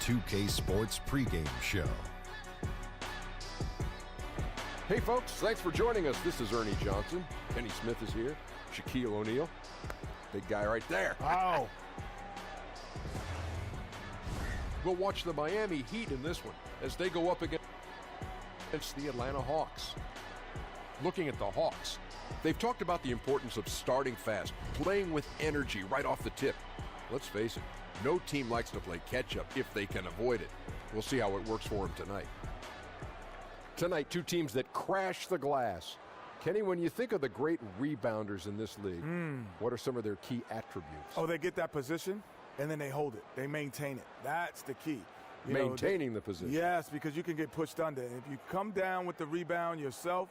2K Sports pregame show. Hey folks, thanks for joining us. This is Ernie Johnson. Kenny Smith is here. Shaquille O'Neal. Big guy right there. Ow. We'll watch the Miami Heat in this one as they go up against the Atlanta Hawks. Looking at the Hawks, they've talked about the importance of starting fast, playing with energy right off the tip. Let's face it, no team likes to play catch-up if they can avoid it. We'll see how it works for them tonight. Tonight, two teams that crash the glass. Kenny, when you think of the great rebounders in this league, what are some of their key attributes? Oh, they get that position, and then they hold it. They maintain it. That's the key. Maintaining the position. Yes, because you can get pushed under. If you come down with the rebound yourself,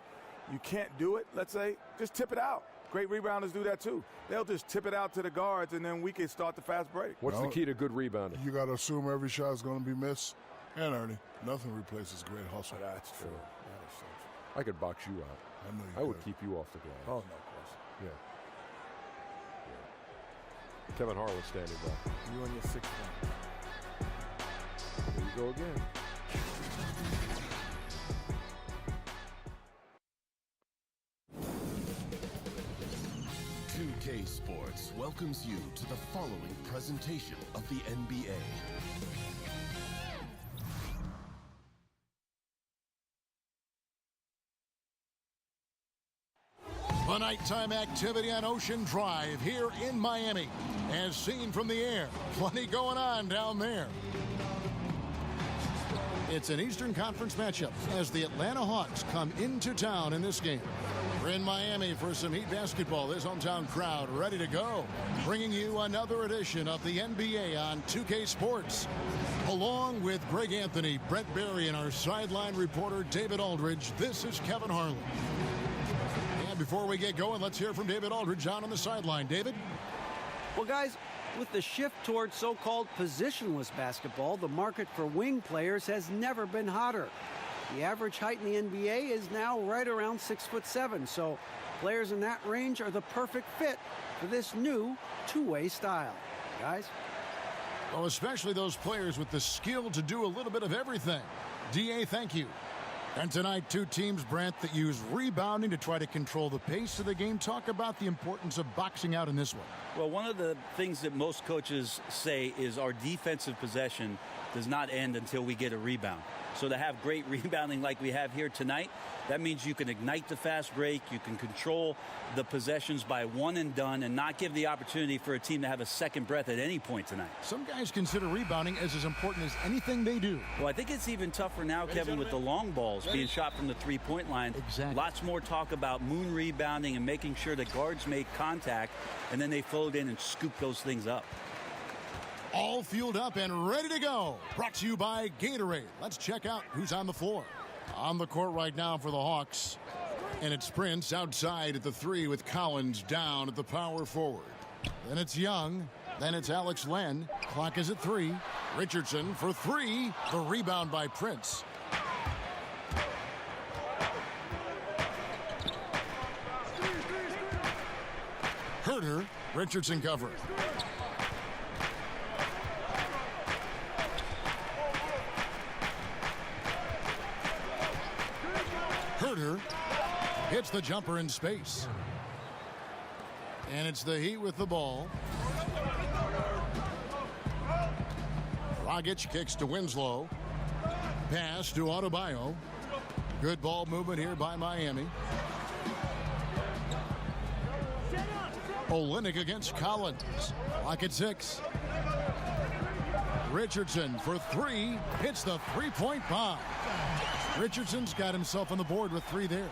you can't do it, let's say, just tip it out. Great rebounders do that too. They'll just tip it out to the guards, and then we can start the fast break. What's the key to good rebounding? You got to assume every shot is going to be missed. And, Ernie, nothing replaces great hustle. That's true. That is so true. I could box you out. I know you I would could. keep you off the glass. Oh, no question. Yeah. Kevin Harlan standing by. You and your 6 points. There you go again. K Sports welcomes you to the following presentation of the NBA. The nighttime activity on Ocean Drive here in Miami. As seen from the air, plenty going on down there. It's an Eastern Conference matchup as the Atlanta Hawks come into town in this game. We're in Miami for some Heat basketball. This hometown crowd ready to go. Bringing you another edition of the NBA on 2K Sports. Along with Greg Anthony, Brent Barry, and our sideline reporter David Aldridge, this is Kevin Harlan. And before we get going, let's hear from David Aldridge on the sideline. David? Well, guys, with the shift towards so-called positionless basketball, the market for wing players has never been hotter. The average height in the NBA is now right around 6'7", so players in that range are the perfect fit for this new two-way style. Guys? Well, especially those players with the skill to do a little bit of everything. D.A., thank you. And tonight, two teams, Brent, that use rebounding to try to control the pace of the game. Talk about the importance of boxing out in this one. Well, one of the things that most coaches say is our defensive possession does not end until we get a rebound. So to have great rebounding like we have here tonight, that means you can ignite the fast break, you can control the possessions by one and done, and not give the opportunity for a team to have a second breath at any point tonight. Some guys consider rebounding as important as anything they do. Well, I think it's even tougher now, Kevin, with the long balls being shot from the three-point line. Exactly. Lots more talk about moon rebounding and making sure that guards make contact, and then they float in and scoop those things up. All fueled up and ready to go. Brought to you by Gatorade. Let's check out who's on the floor. On the court right now for the Hawks. And it's Prince outside at the 3 with Collins down at the power forward. Then it's Young. Then it's Alex Len. Clock is at 3. Richardson for 3. The rebound by Prince. Herter. Richardson covered. Herter hits the jumper in space. And it's the Heat with the ball. Dragic kicks to Winslow. Pass to Adebayo. Good ball movement here by Miami. Olynyk against Collins. Clock at 6. Richardson for 3. Hits the three-point bomb. Richardson's got himself on the board with 3 there.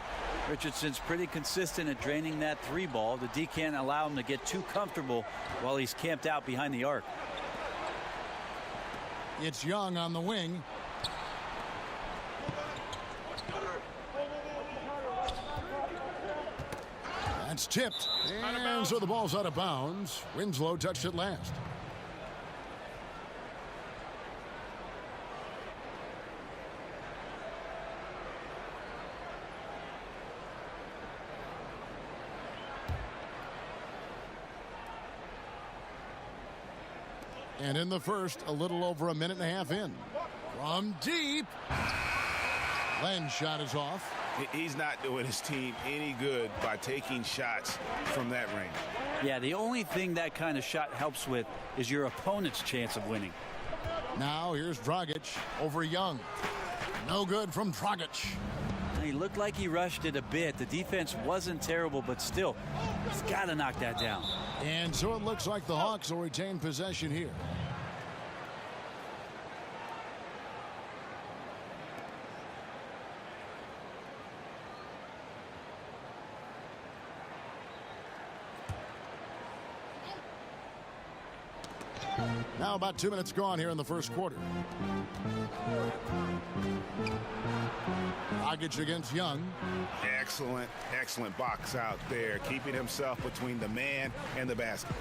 Richardson's pretty consistent at draining that 3 ball. The D can't allow him to get too comfortable while he's camped out behind the arc. It's Young on the wing. That's tipped. And so the ball's out of bounds. Winslow touched it last. And in the first, a little over a minute and a half in. From deep. Len's shot is off. He's not doing his team any good by taking shots from that range. Yeah, the only thing that kind of shot helps with is your opponent's chance of winning. Now here's Dragic over Young. No good from Dragic. He looked like he rushed it a bit. The defense wasn't terrible, but still, he's got to knock that down. And so it looks like the Hawks will retain possession here. Now about 2 minutes gone here in the first quarter. Dragic against Young. Excellent box out there, keeping himself between the man and the basket.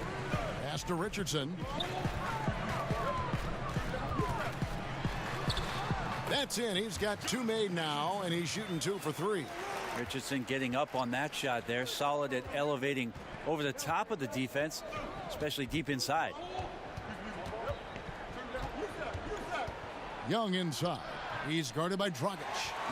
Pass to Richardson. That's in. He's got 2 made now, and he's shooting 2 for 3. Richardson getting up on that shot there. Solid at elevating over the top of the defense, especially deep inside. Young inside. He's guarded by Dragic.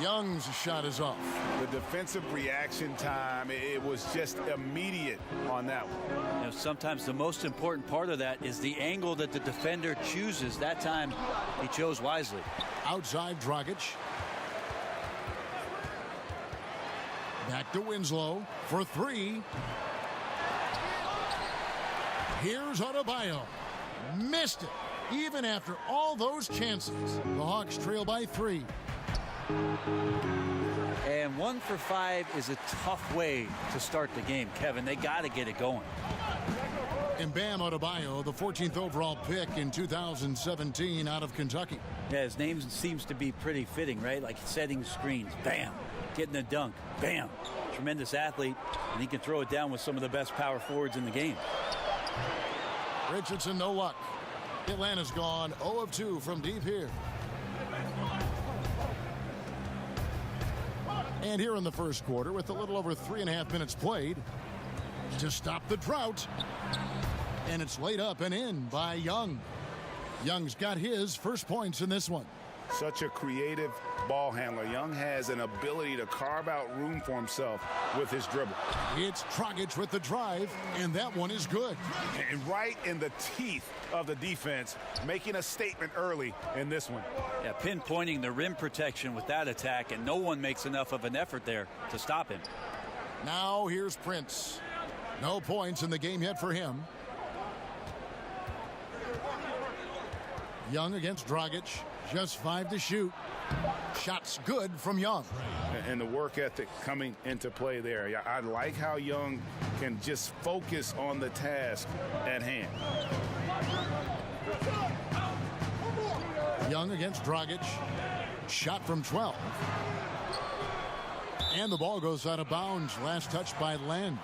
Young's shot is off. The defensive reaction time, it was just immediate on that one. You know, sometimes the most important part of that is the angle that the defender chooses. That time, he chose wisely. Outside Dragic. Back to Winslow for 3. Here's Adebayo. Missed it. Even after all those chances, the Hawks trail by 3. And 1 for 5 is a tough way to start the game, Kevin. They got to get it going. And Bam Adebayo, the 14th overall pick in 2017 out of Kentucky. Yeah, his name seems to be pretty fitting, right? Like setting screens, bam, getting a dunk, bam. Tremendous athlete, and he can throw it down with some of the best power forwards in the game. Richardson, no luck. Atlanta's gone 0 of 2 from deep here. And here in the first quarter, with a little over 3.5 minutes played, to stop the drought. And it's laid up and in by Young. Young's got his first points in this one. Such a creative ball handler. Young has an ability to carve out room for himself with his dribble. It's Dragic with the drive, and that one is good. And right in the teeth of the defense, making a statement early in this one. Yeah, pinpointing the rim protection with that attack, and no one makes enough of an effort there to stop him. Now here's Prince. No points in the game yet for him. Young against Dragic. Just 5 to shoot. Shots good from Young. And the work ethic coming into play there. I like how Young can just focus on the task at hand. Young against Dragic. Shot from 12. And the ball goes out of bounds. Last touch by Len.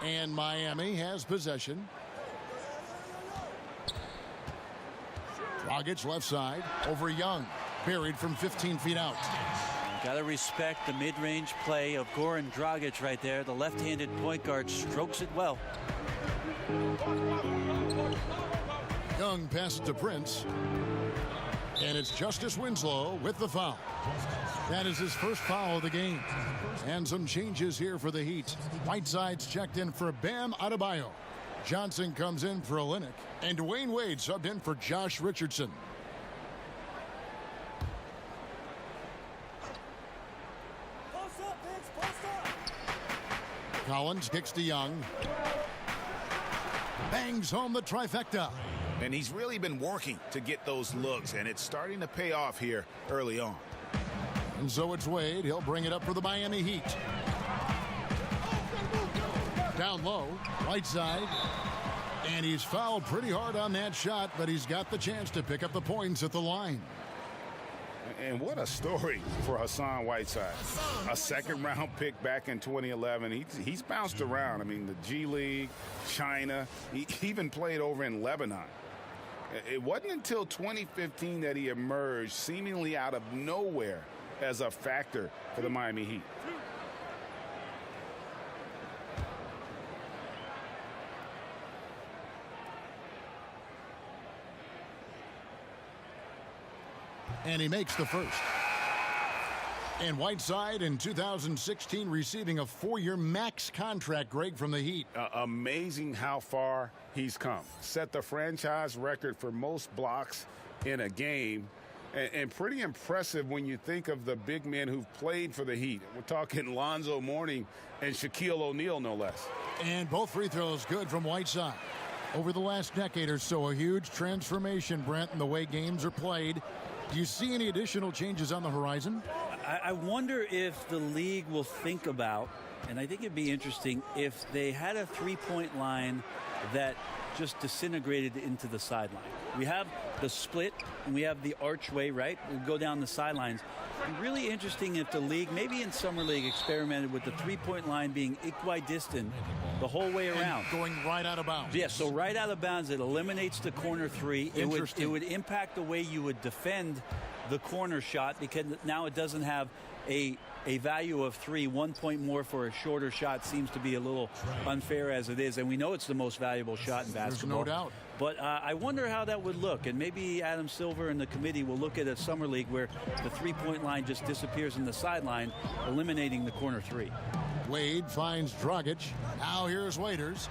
And Miami has possession. Dragic left side over Young. Buried from 15 feet out. Got to respect the mid-range play of Goran Dragic right there. The left-handed point guard strokes it well. Young passes to Prince. And it's Justice Winslow with the foul. That is his first foul of the game. And some changes here for the Heat. Whiteside's checked in for Bam Adebayo. Johnson comes in for Olynyk. And Dwayne Wade subbed in for Josh Richardson. Collins kicks to Young. Bangs home the trifecta. And he's really been working to get those looks, and it's starting to pay off here early on. And so it's Wade. He'll bring it up for the Miami Heat. Down low, right side. And he's fouled pretty hard on that shot, but he's got the chance to pick up the points at the line. And what a story for Hassan Whiteside. A second-round pick back in 2011. He's bounced around. I mean, the G League, China. He even played over in Lebanon. It wasn't until 2015 that he emerged seemingly out of nowhere as a factor for the Miami Heat. And he makes the first. And Whiteside in 2016 receiving a 4-year max contract, Greg, from the Heat. Amazing how far he's come. Set the franchise record for most blocks in a game. And pretty impressive when you think of the big men who've played for the Heat. We're talking Lonzo Mourning and Shaquille O'Neal, no less. And both free throws good from Whiteside. Over the last decade or so, a huge transformation, Brent, in the way games are played. Do you see any additional changes on the horizon? I wonder if the league will think about, and I think it'd be interesting, if they had a three-point line that just disintegrated into the sideline. We have the split, and we have the archway, right? We go down the sidelines. It'd be really interesting if the league, maybe in Summer League, experimented with the three-point line being equidistant the whole way around. And going right out of bounds. Yeah, so right out of bounds, it eliminates the corner three. It would impact the way you would defend the corner shot, because now it doesn't have a value of 3. 1 point more for a shorter shot seems to be a little unfair as it is, and we know it's the most valuable shot in basketball. There's no doubt. But I wonder how that would look, and maybe Adam Silver and the committee will look at a summer league where the three-point line just disappears in the sideline, eliminating the corner three. Wade finds Dragic. Now here's Waiters.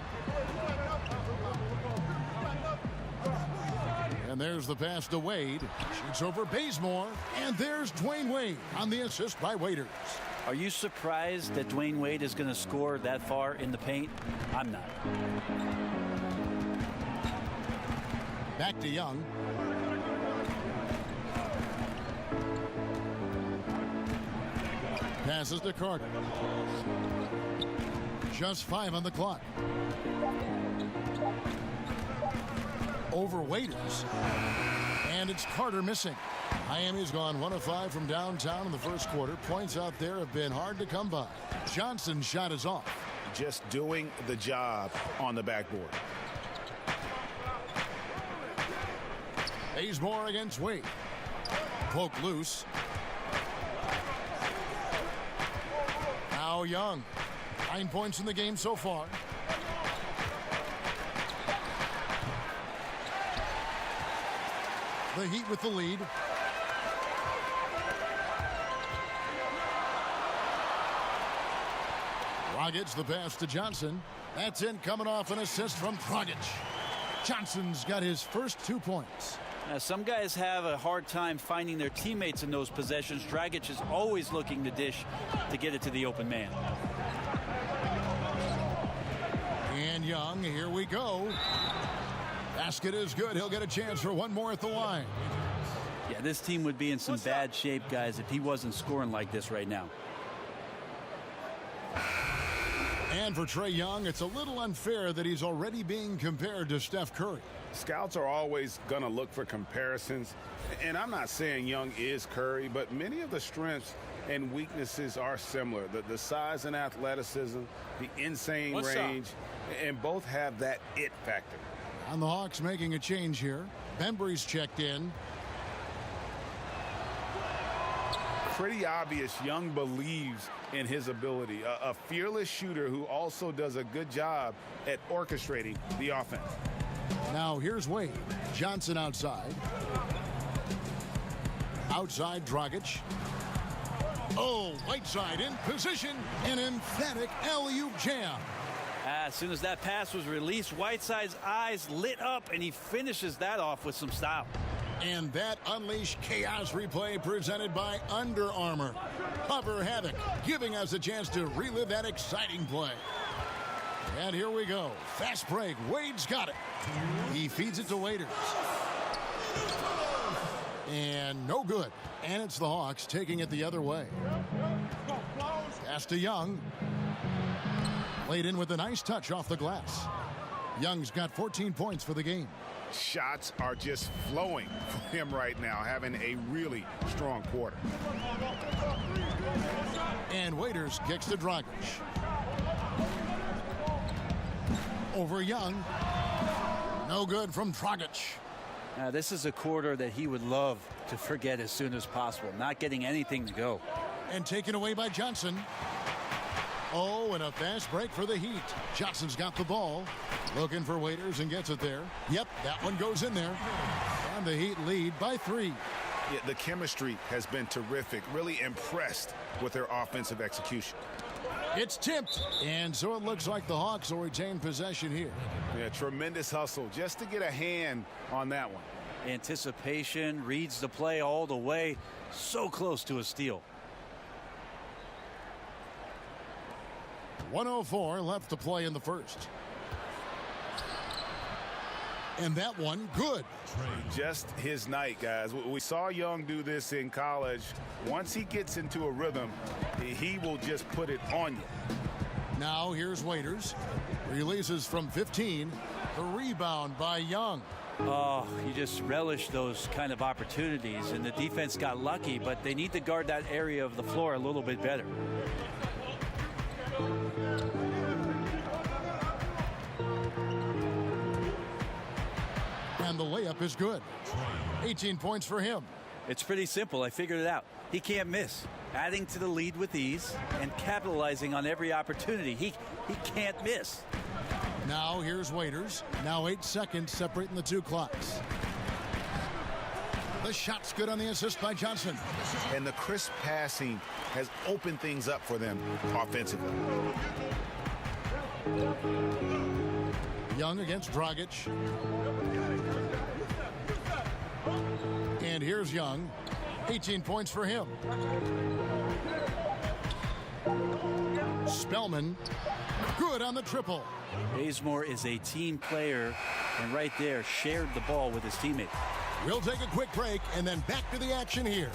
And there's the pass to Wade. Shoots over Bazemore. And there's Dwayne Wade on the assist by Waiters. Are you surprised that Dwayne Wade is going to score that far in the paint? I'm not. Back to Young. Passes to Carter. Just 5 on the clock. Over Waiters. And it's Carter missing. Miami's gone 1 of 5 from downtown in the first quarter. Points out there have been hard to come by. Johnson's shot is off. Just doing the job on the backboard. Bazemore against Wade. Poke loose. Now Young. 9 points in the game so far. The Heat with the lead. Dragic, the pass to Johnson. That's in, coming off an assist from Dragic. Johnson's got his first 2 points. Now, some guys have a hard time finding their teammates in those possessions. Dragic is always looking to dish to get it to the open man. And Young, here we go. Basket is good. He'll get a chance for one more at the line. Yeah, this team would be in some bad shape, guys, if he wasn't scoring like this right now. And for Trae Young, it's a little unfair that he's already being compared to Steph Curry. Scouts are always going to look for comparisons. And I'm not saying Young is Curry, but many of the strengths and weaknesses are similar. The size and athleticism, the insane range, and both have that it factor. And the Hawks making a change here. Bembry's checked in. Pretty obvious Young believes in his ability. A fearless shooter who also does a good job at orchestrating the offense. Now here's Wade. Johnson outside. Outside Dragic. Oh, Whiteside in position. An emphatic alley-oop jam. As soon as that pass was released, Whiteside's eyes lit up, and he finishes that off with some style. And that Unleash Chaos replay presented by Under Armour. Cover Havoc, giving us a chance to relive that exciting play. And here we go. Fast break. Wade's got it. He feeds it to Waiters. And no good. And it's the Hawks taking it the other way. Pass to Young. Laid in with a nice touch off the glass. Young's got 14 points for the game. Shots are just flowing for him right now, having a really strong quarter. And Waiters kicks to Dragic. Over Young. No good from Dragic. This is a quarter that he would love to forget as soon as possible, not getting anything to go. And taken away by Johnson. Oh, and a fast break for the Heat. Johnson's got the ball. Looking for Waiters and gets it there. Yep, that one goes in there. And the Heat lead by 3. Yeah, the chemistry has been terrific. Really impressed with their offensive execution. It's tipped. And so it looks like the Hawks will retain possession here. Yeah, tremendous hustle just to get a hand on that one. Anticipation, reads the play all the way. So close to a steal. 1:04 left to play in the first. And that one, good. Just his night, guys. We saw Young do this in college. Once he gets into a rhythm, he will just put it on you. Now here's Waiters. Releases from 15. The rebound by Young. Oh, you just relish those kind of opportunities, and the defense got lucky, but they need to guard that area of the floor a little bit better. And the layup is good. 18 points for him. It's pretty simple. I figured it out. He can't miss. Adding to the lead with ease and capitalizing on every opportunity. He can't miss. Now here's Waiters. Now 8 seconds separating the two clocks. The shot's good on the assist by Johnson. And the crisp passing has opened things up for them offensively. Young against Dragic. And here's Young. 18 points for him. Spellman. Good on the triple. Bazemore is a team player, and right there shared the ball with his teammate. We'll take a quick break and then back to the action here.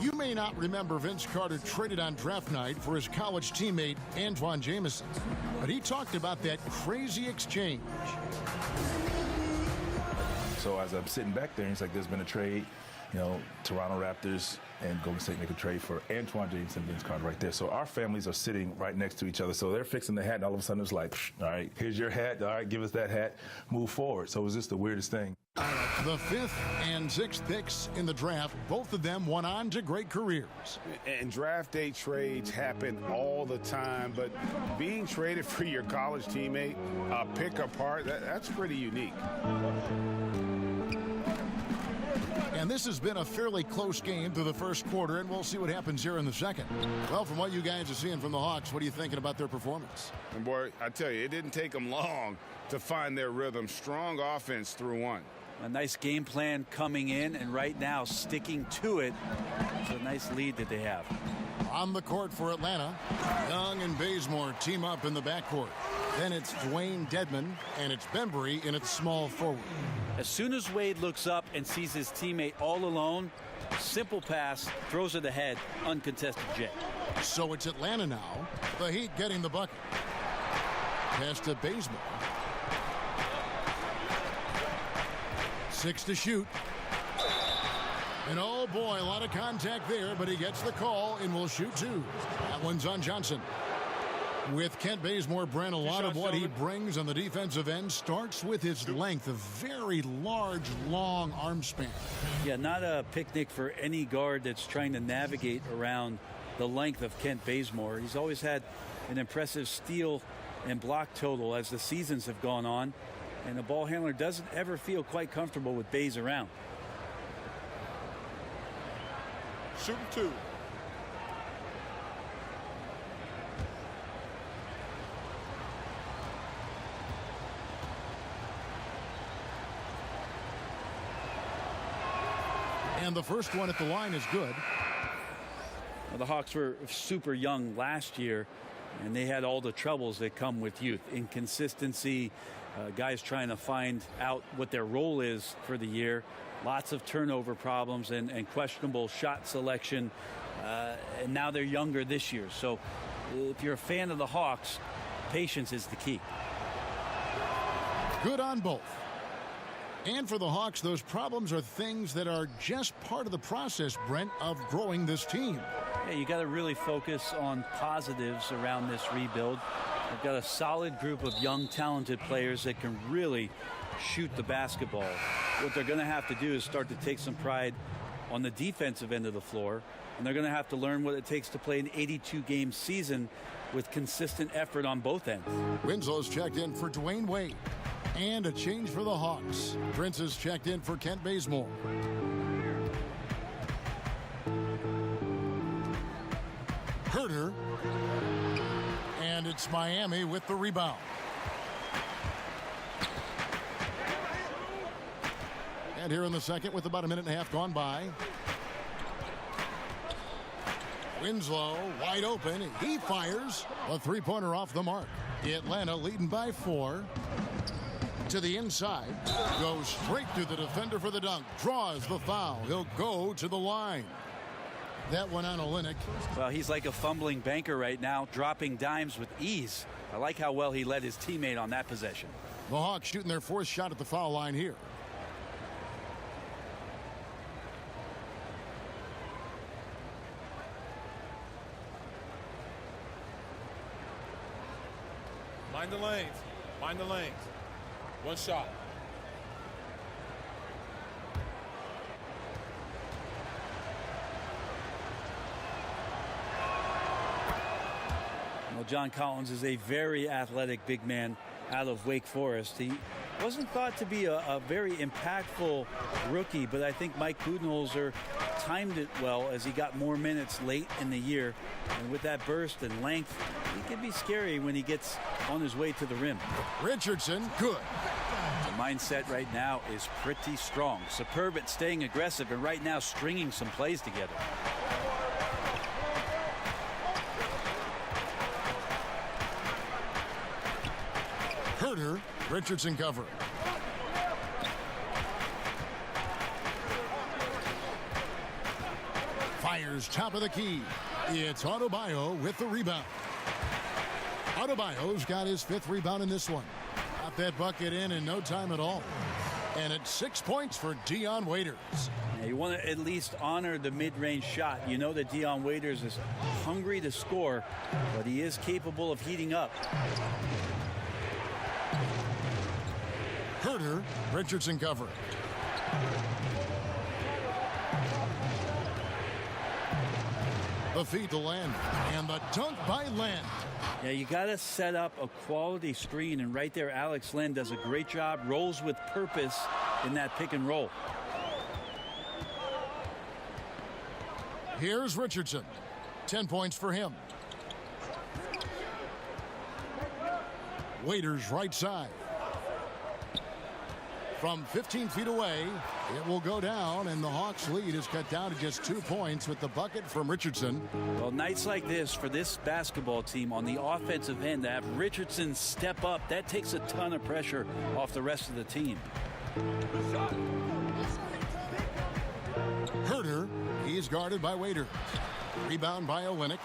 You may not remember Vince Carter traded on draft night for his college teammate Antoine Jamison, but he talked about that crazy exchange. So as I'm sitting back there, it's like there's been a trade, Toronto Raptors and Golden State make a trade for Antoine Jamison and Vince Carter right there. So our families are sitting right next to each other. So they're fixing the hat, and all of a sudden it's like, all right, here's your hat. All right, give us that hat. Move forward. So it was just the weirdest thing. The 5th and 6th picks in the draft, both of them went on to great careers. And draft day trades happen all the time, but being traded for your college teammate, pick apart, that's pretty unique. And this has been a fairly close game through the first quarter, and we'll see what happens here in the second. Well, from what you guys are seeing from the Hawks, what are you thinking about their performance? And boy, I tell you, it didn't take them long to find their rhythm. Strong offense through one. A nice game plan coming in, and right now sticking to it. It's a nice lead that they have. On the court for Atlanta, Young and Bazemore team up in the backcourt. Then it's Dwayne Dedmon, and it's Bembry in its small forward. As soon as Wade looks up and sees his teammate all alone, simple pass, throws it ahead, uncontested jet. So it's Atlanta now. The Heat getting the bucket. Pass to Bazemore. 6 to shoot. And oh boy, a lot of contact there, but he gets the call and will shoot 2. That one's on Johnson. With Kent Bazemore, Brent, a lot of what he brings on the defensive end starts with his length, a very large, long arm span. Yeah, not a picnic for any guard that's trying to navigate around the length of Kent Bazemore. He's always had an impressive steal and block total as the seasons have gone on, and the ball handler doesn't ever feel quite comfortable with Baze around. Shooting 2. And the first one at the line is good. Well, the Hawks were super young last year, And they had all the troubles that come with youth. Inconsistency, guys trying to find out what their role is for the year. Lots of turnover problems and questionable shot selection. And now they're younger this year. So if you're a fan of the Hawks, patience is the key. Good on both. And for the Hawks, those problems are things that are just part of the process, Brent, of growing this team. Yeah, you got to really focus on positives around this rebuild. They've got a solid group of young, talented players that can really shoot the basketball. What they're going to have to do is start to take some pride on the defensive end of the floor, and they're going to have to learn what it takes to play an 82-game season with consistent effort on both ends. Winslow's checked in for Dwayne Wade. And a change for the Hawks. Prince has checked in for Kent Bazemore. Herter. And it's Miami with the rebound. And here in the second with about a minute and a half gone by. Winslow wide open. He fires. A three-pointer off the mark. Atlanta leading by 4. To the inside. Goes straight through the defender for the dunk. Draws the foul. He'll go to the line. That one on Olynyk. Well, he's like a fumbling banker right now, dropping dimes with ease. I like how well he led his teammate on that possession. The Hawks shooting their fourth shot at the foul line here. Mind the lanes. Mind the lanes. One shot. Well, John Collins is a very athletic big man out of Wake Forest. He wasn't thought to be a very impactful rookie, but I think Mike Budenholzer timed it well as he got more minutes late in the year. And with that burst and length, he can be scary when he gets on his way to the rim. Richardson, good. The mindset right now is pretty strong. Superb at staying aggressive and right now stringing some plays together. Herter, Richardson cover. Fires top of the key. It's Adebayo with the rebound. Adebayo's got his 5th rebound in this one. Got that bucket in no time at all. And it's 6 points for Dion Waiters. Yeah, you want to at least honor the mid-range shot. You know that Dion Waiters is hungry to score, but he is capable of heating up. Herter, Richardson cover. The feed to Land, and the dunk by Land. Yeah, you got to set up a quality screen, and right there, Alex Len does a great job, rolls with purpose in that pick and roll. Here's Richardson. 10 points for him. Waiters right side. From 15 feet away, it will go down, and the Hawks lead is cut down to just 2 points with the bucket from Richardson. Well, nights like this for this basketball team on the offensive end, to have Richardson step up, that takes a ton of pressure off the rest of the team. Herter, he's guarded by Waiter. Rebound by Olynyk.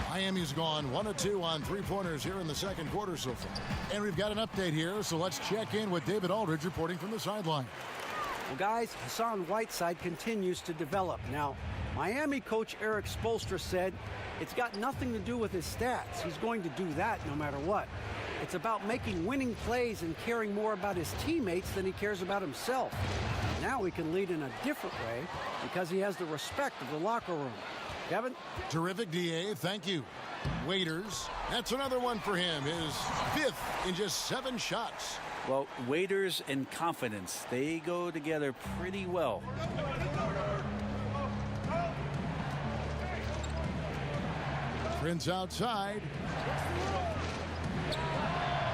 Miami's gone 1 of 2 on three-pointers here in the second quarter so far. And we've got an update here, so let's check in with David Aldridge reporting from the sideline. Well, guys, Hassan Whiteside continues to develop. Now, Miami coach Eric Spoelstra said it's got nothing to do with his stats. He's going to do that no matter what. It's about making winning plays and caring more about his teammates than he cares about himself. Now he can lead in a different way because he has the respect of the locker room. Kevin? Terrific, D.A. Thank you. Waiters, that's another one for him. His 5th in just 7 shots. Well, Waiters and confidence, they go together pretty well. Prince outside.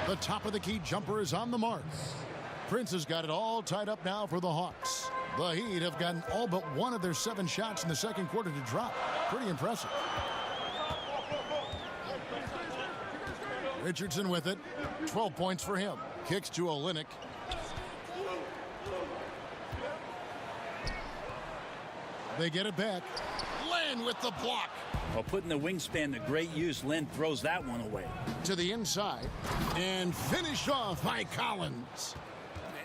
The top of the key jumper is on the mark. Prince has got it all tied up now for the Hawks. The Heat have gotten all but 1 of their 7 shots in the second quarter to drop. Pretty impressive. Richardson with it. 12 points for him. Kicks to Olynyk. They get it back. Len with the block. Well, putting the wingspan to great use, Len throws that one away. To the inside. And finished off by Collins.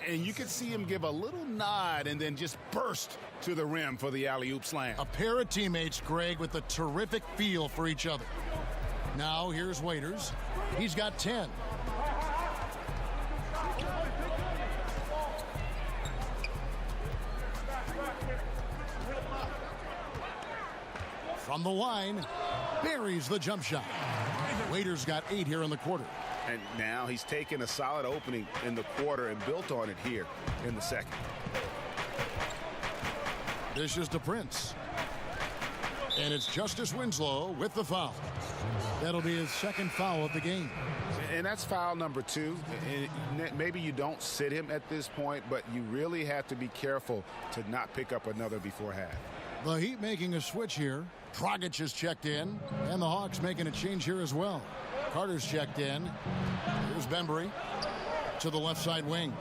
And you could see him give a little nod and then just burst to the rim for the alley-oop slam. A pair of teammates, Greg, with a terrific feel for each other. Now here's Waiters. He's got 10. From the line, buries the jump shot. Waiters got 8 here in the quarter. And now he's taken a solid opening in the quarter and built on it here in the second. Dishes to Prince. And it's Justice Winslow with the foul. That'll be his second foul of the game. And that's foul number 2. And maybe you don't sit him at this point, but you really have to be careful to not pick up another before half. The Heat making a switch here. Dragic is checked in, and the Hawks making a change here as well. Carter's checked in. Here's Bembry to the left side wing.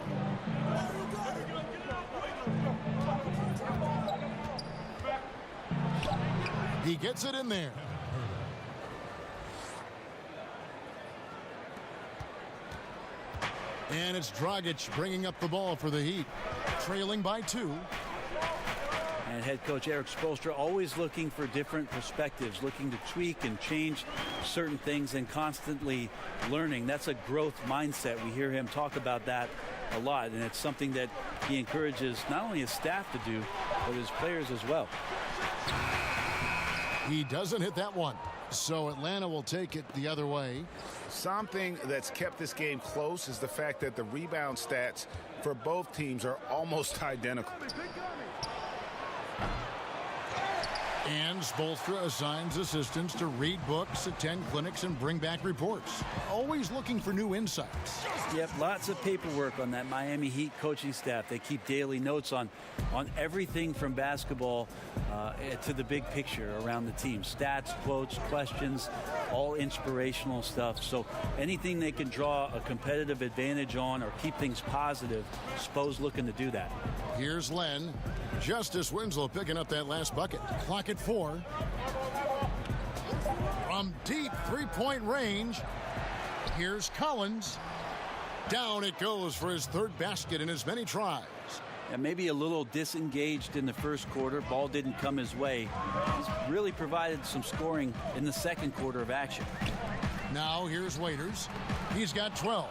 He gets it in there. And it's Dragic bringing up the ball for the Heat, trailing by 2. And head coach Eric Spoelstra always looking for different perspectives, looking to tweak and change certain things and constantly learning. That's a growth mindset. We hear him talk about that a lot, and it's something that he encourages not only his staff to do, but his players as well. He doesn't hit that one, so Atlanta will take it the other way. Something that's kept this game close is the fact that the rebound stats for both teams are almost identical. And Spoelstra assigns assistants to read books, attend clinics, and bring back reports. Always looking for new insights. Yep, lots of paperwork on that Miami Heat coaching staff. They keep daily notes on everything from basketball to the big picture around the team. Stats, quotes, questions, all inspirational stuff. So anything they can draw a competitive advantage on or keep things positive, Spo's looking to do that. Here's Len. Justice Winslow picking up that last bucket. Clock at 4. From deep three-point range, here's Collins. Down it goes for his third basket in as many tries. And maybe a little disengaged in the first quarter. Ball didn't come his way. He's really provided some scoring in the second quarter of action. Now here's Waiters. He's got 12.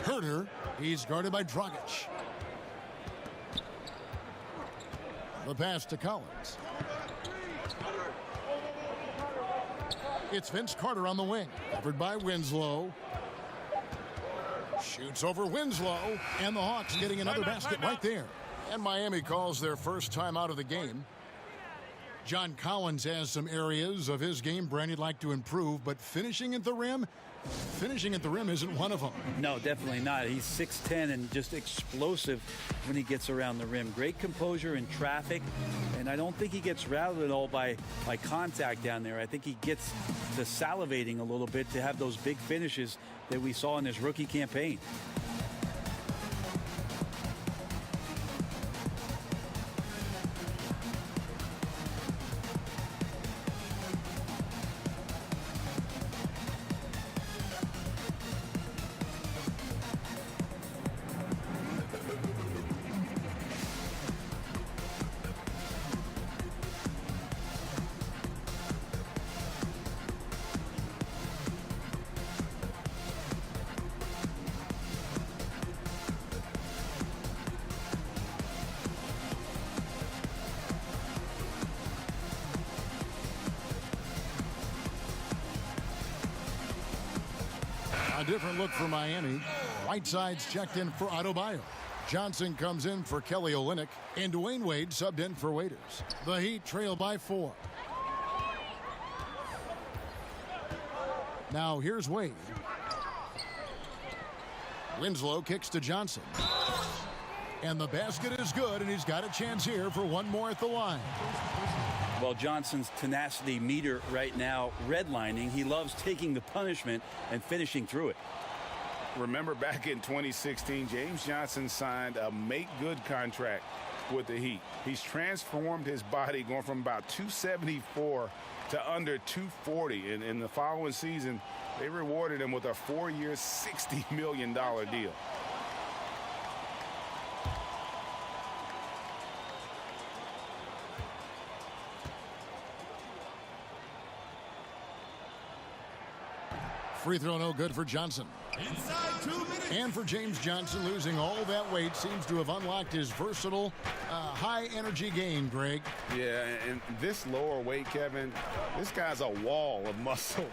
Herter, he's guarded by Dragic. The pass to Collins. It's Vince Carter on the wing, covered by Winslow. Shoots over Winslow, and the Hawks getting another basket right there. And Miami calls their first time out of the game. John Collins has some areas of his game Brand he'd like to improve, but finishing at the rim isn't one of them. No, definitely not. He's 6'10" and just explosive when he gets around the rim. Great composure in traffic, and I don't think he gets routed at all by contact down there. I think he gets to salivating a little bit to have those big finishes that we saw in his rookie campaign. A different look for Miami. Whiteside's checked in for Adebayo. Johnson comes in for Kelly Olynyk, and Dwayne Wade subbed in for Waiters. The Heat trail by 4. Now here's Wade. Winslow kicks to Johnson. And the basket is good, and he's got a chance here for one more at the line. Well, Johnson's tenacity meter right now redlining. He loves taking the punishment and finishing through it. Remember back in 2016, James Johnson signed a make-good contract with the Heat. He's transformed his body, going from about 274 to under 240. And in the following season, they rewarded him with a 4-year, $60 million deal. Free throw no good for Johnson. And for James Johnson, losing all that weight seems to have unlocked his versatile, high-energy game, Greg. Yeah, and this lower weight, Kevin, this guy's a wall of muscle.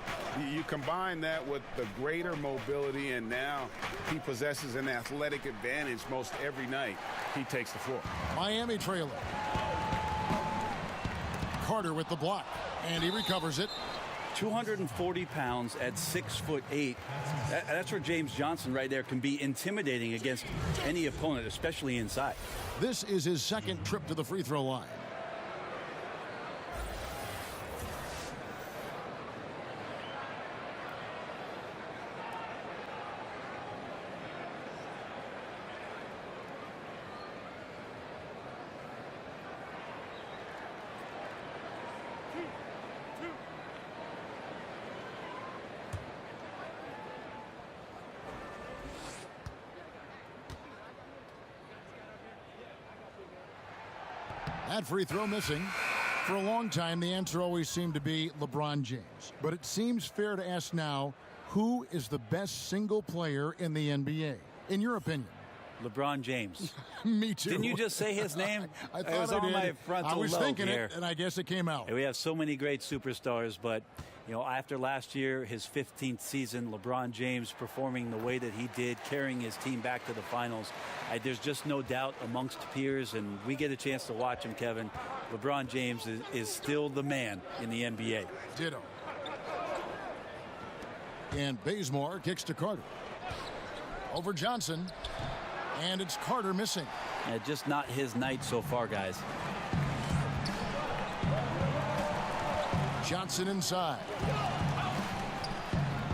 You combine that with the greater mobility, and now he possesses an athletic advantage most every night he takes the floor. Miami trailer. Carter with the block, and he recovers it. 240 pounds at 6'8". That's where James Johnson right there can be intimidating against any opponent, especially inside. This is his second trip to the free throw line. That free throw missing. For a long time, the answer always seemed to be LeBron James. But it seems fair to ask now, who is the best single player in the NBA, in your opinion? LeBron James. Me too. Didn't you just say his name? I thought it was I on did. my frontal I was lobe thinking here. it, and I guess it came out. And we have so many great superstars, but you know, after last year, his 15th season, LeBron James performing the way that he did, carrying his team back to the finals, there's just no doubt amongst peers, and we get a chance to watch him, Kevin. LeBron James is still the man in the NBA. Ditto. And Bazemore kicks to Carter. Over Johnson. And it's Carter missing. Just not his night so far, guys. Johnson inside.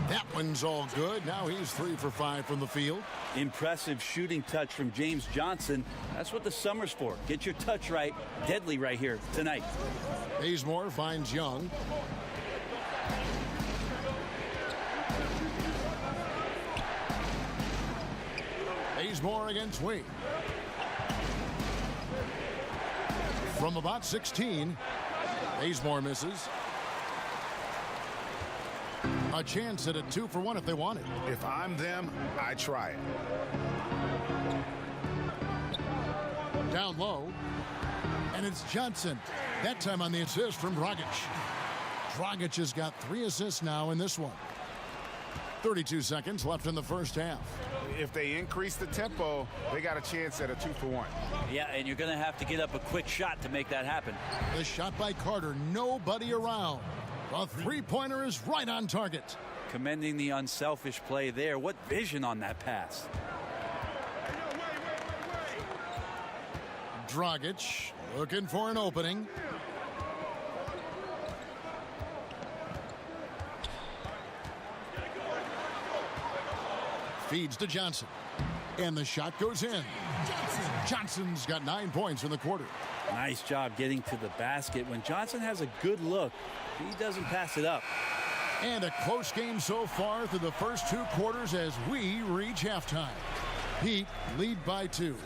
That one's all good. Now he's 3 for 5 from the field. Impressive shooting touch from James Johnson. That's what the summer's for. Get your touch right. Deadly right here tonight. Bazemore finds Young. Bazemore against Wade. From about 16, Bazemore misses. A chance at a 2 for 1 if they want it. If I'm them, I try it. Down low. And it's Johnson. That time on the assist from Dragic. Dragic has got 3 assists now in this one. 32 seconds left in the first half. If they increase the tempo, they got a chance at a 2 for 1. Yeah, and you're going to have to get up a quick shot to make that happen. The shot by Carter, nobody around. The three-pointer is right on target. Commending the unselfish play there. What vision on that pass. Dragic looking for an opening. Feeds to Johnson. And the shot goes in. Johnson's got 9 points in the quarter. Nice job getting to the basket. When Johnson has a good look, he doesn't pass it up. And a close game so far through the first 2 quarters as we reach halftime. Heat lead by 2.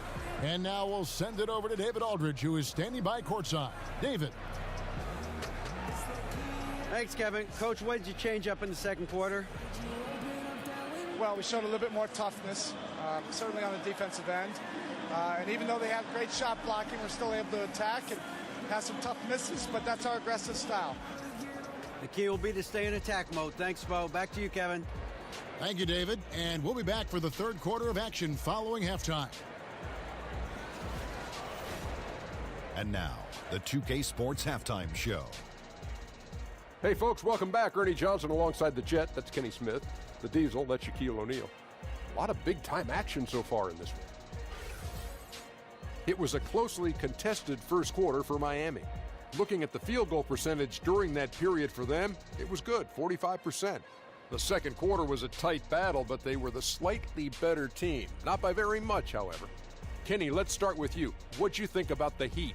And now we'll send it over to David Aldridge, who is standing by courtside. David. Thanks, Kevin. Coach, what did you change up in the second quarter? Well, we showed a little bit more toughness, certainly on the defensive end. And even though they have great shot blocking, we're still able to attack and have some tough misses, but that's our aggressive style. The key will be to stay in attack mode. Thanks, Bo. Back to you, Kevin. Thank you, David. And we'll be back for the third quarter of action following halftime. And now, the 2K Sports Halftime Show. Hey, folks, welcome back. Ernie Johnson alongside the Jet. That's Kenny Smith. The Diesel, that's Shaquille O'Neal. A lot of big-time action so far in this one. It was a closely contested first quarter for Miami. Looking at the field goal percentage during that period for them, it was good, 45%. The second quarter was a tight battle, but they were the slightly better team. Not by very much, however. Kenny, let's start with you. What'd you think about the Heat?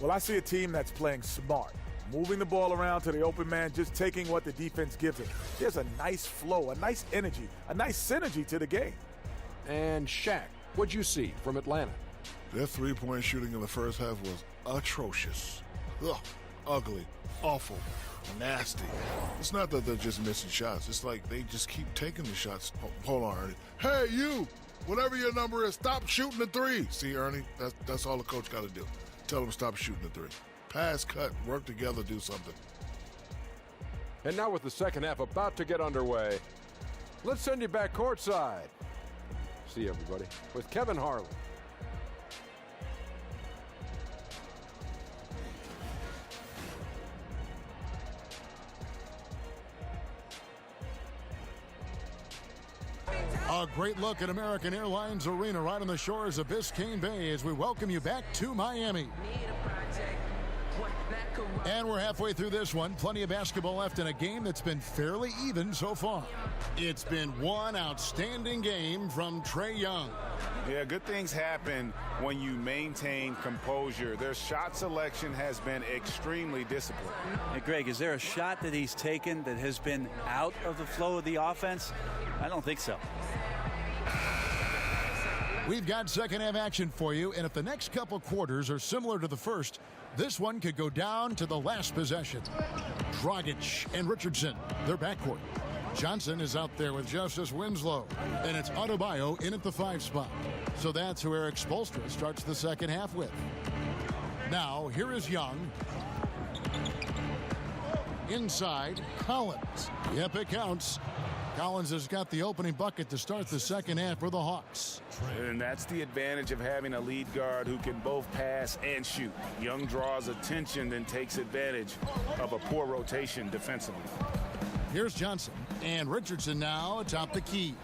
Well, I see a team that's playing smart, moving the ball around to the open man, just taking what the defense gives it. There's a nice flow, a nice energy, a nice synergy to the game. And Shaq, what'd you see from Atlanta? Their three-point shooting in the first half was atrocious. Ugh, ugly, awful, nasty. It's not that they're just missing shots. It's like they just keep taking the shots. Hold on, Ernie. Hey, you! Whatever your number is, stop shooting the three. See, Ernie, that's all the coach got to do. Tell them to stop shooting the three. Pass, cut, work together, do something. And now with the second half about to get underway, let's send you back courtside. See everybody with Kevin Harlan. A great look at American Airlines Arena right on the shores of Biscayne Bay as we welcome you back to Miami. And we're halfway through this one. Plenty of basketball left in a game that's been fairly even so far. It's been one outstanding game from Trae Young. Yeah, good things happen when you maintain composure. Their shot selection has been extremely disciplined. Hey, Greg, is there a shot that he's taken that has been out of the flow of the offense? I don't think so. We've got second half action for you, and if the next couple quarters are similar to the first, this one could go down to the last possession. Dragic and Richardson, their backcourt. Johnson is out there with Justice Winslow, and it's Adebayo in at the 5 spot. So that's who Eric Spoelstra starts the second half with. Now, here is Young. Inside, Collins. Yep, it counts. Collins has got the opening bucket to start the second half for the Hawks. And that's the advantage of having a lead guard who can both pass and shoot. Young draws attention, then takes advantage of a poor rotation defensively. Here's Johnson, and Richardson now atop the key.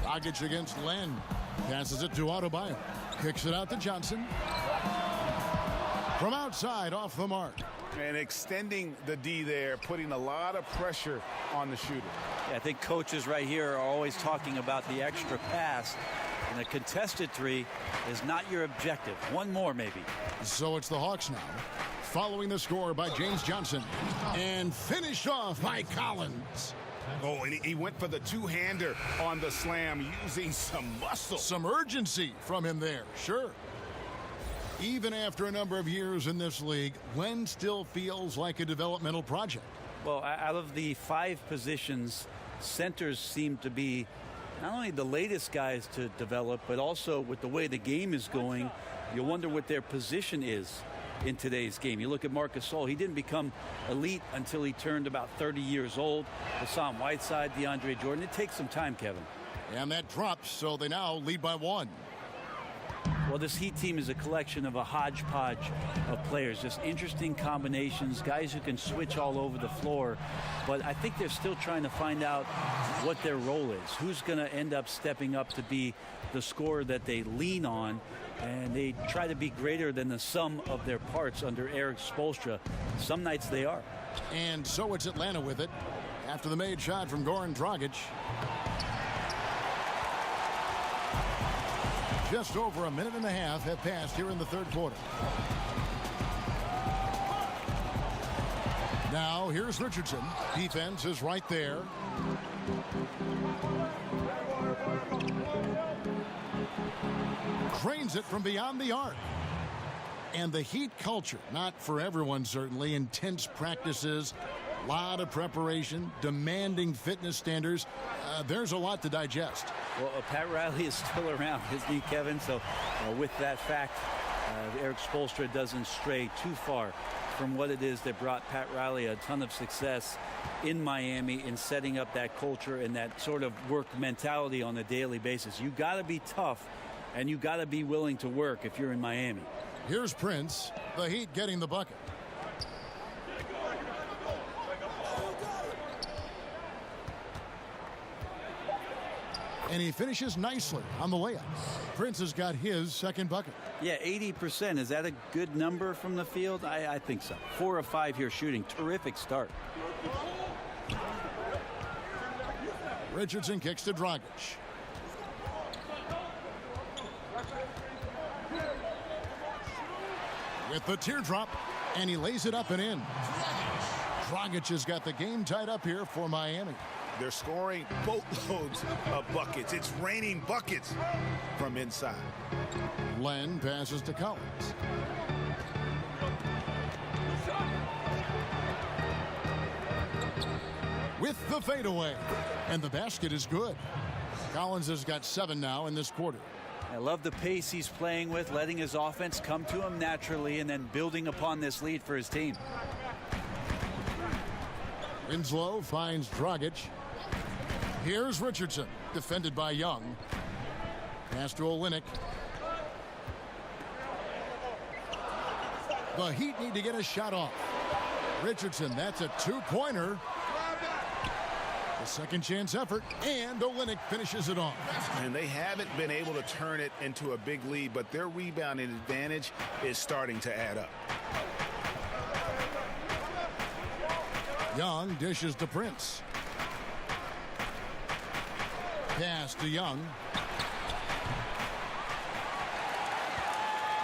Dragic against Len. Passes it to Adebayo. Kicks it out to Johnson. From outside, off the mark. And extending the D there, putting a lot of pressure on the shooter. Yeah, I think coaches right here are always talking about the extra pass. And a contested three is not your objective. One more, maybe. So it's the Hawks now, following the score by James Johnson. And finished off by Collins. Oh, and he went for the two-hander on the slam, using some muscle. Some urgency from him there, sure. Even after a number of years in this league, Len still feels like a developmental project. Well, out of the 5 positions, centers seem to be not only the latest guys to develop, but also with the way the game is going, you wonder what their position is in today's game. You look at Marc Gasol, he didn't become elite until he turned about 30 years old. Hassan Whiteside, DeAndre Jordan. It takes some time, Kevin. And that drops, so they now lead by 1. Well, this Heat team is a collection of a hodgepodge of players, just interesting combinations, guys who can switch all over the floor. But I think they're still trying to find out what their role is, who's going to end up stepping up to be the scorer that they lean on, and they try to be greater than the sum of their parts under Eric Spoelstra. Some nights they are. And so it's Atlanta with it after the made shot from Goran Dragic. Just over a minute and a half have passed here in the third quarter. Now here's Richardson. Defense is right there. Drains it from beyond the arc. And the Heat culture, not for everyone certainly, intense practices, a lot of preparation, demanding fitness standards. There's a lot to digest. Well, Pat Riley is still around, isn't he, Kevin? So with that fact, Eric Spoelstra doesn't stray too far from what it is that brought Pat Riley a ton of success in Miami in setting up that culture and that sort of work mentality on a daily basis. You got to be tough, and you got to be willing to work if you're in Miami. Here's Prince, the Heat getting the bucket. And he finishes nicely on the layup. Prince has got his second bucket. Yeah, 80%. Is that a good number from the field? I think so. 4 of 5 here shooting. Terrific start. Richardson kicks to Dragic. With the teardrop, and he lays it up and in. Dragic has got the game tied up here for Miami. They're scoring boatloads of buckets. It's raining buckets from inside. Len passes to Collins. With the fadeaway. And the basket is good. Collins has got 7 now in this quarter. I love the pace he's playing with, letting his offense come to him naturally and then building upon this lead for his team. Winslow finds Dragic. Here's Richardson, defended by Young. Pass to Olynyk. The Heat need to get a shot off. Richardson, that's a 2-pointer. The second chance effort, and Olynyk finishes it off. And they haven't been able to turn it into a big lead, but their rebounding advantage is starting to add up. Young dishes to Prince. Pass to Young.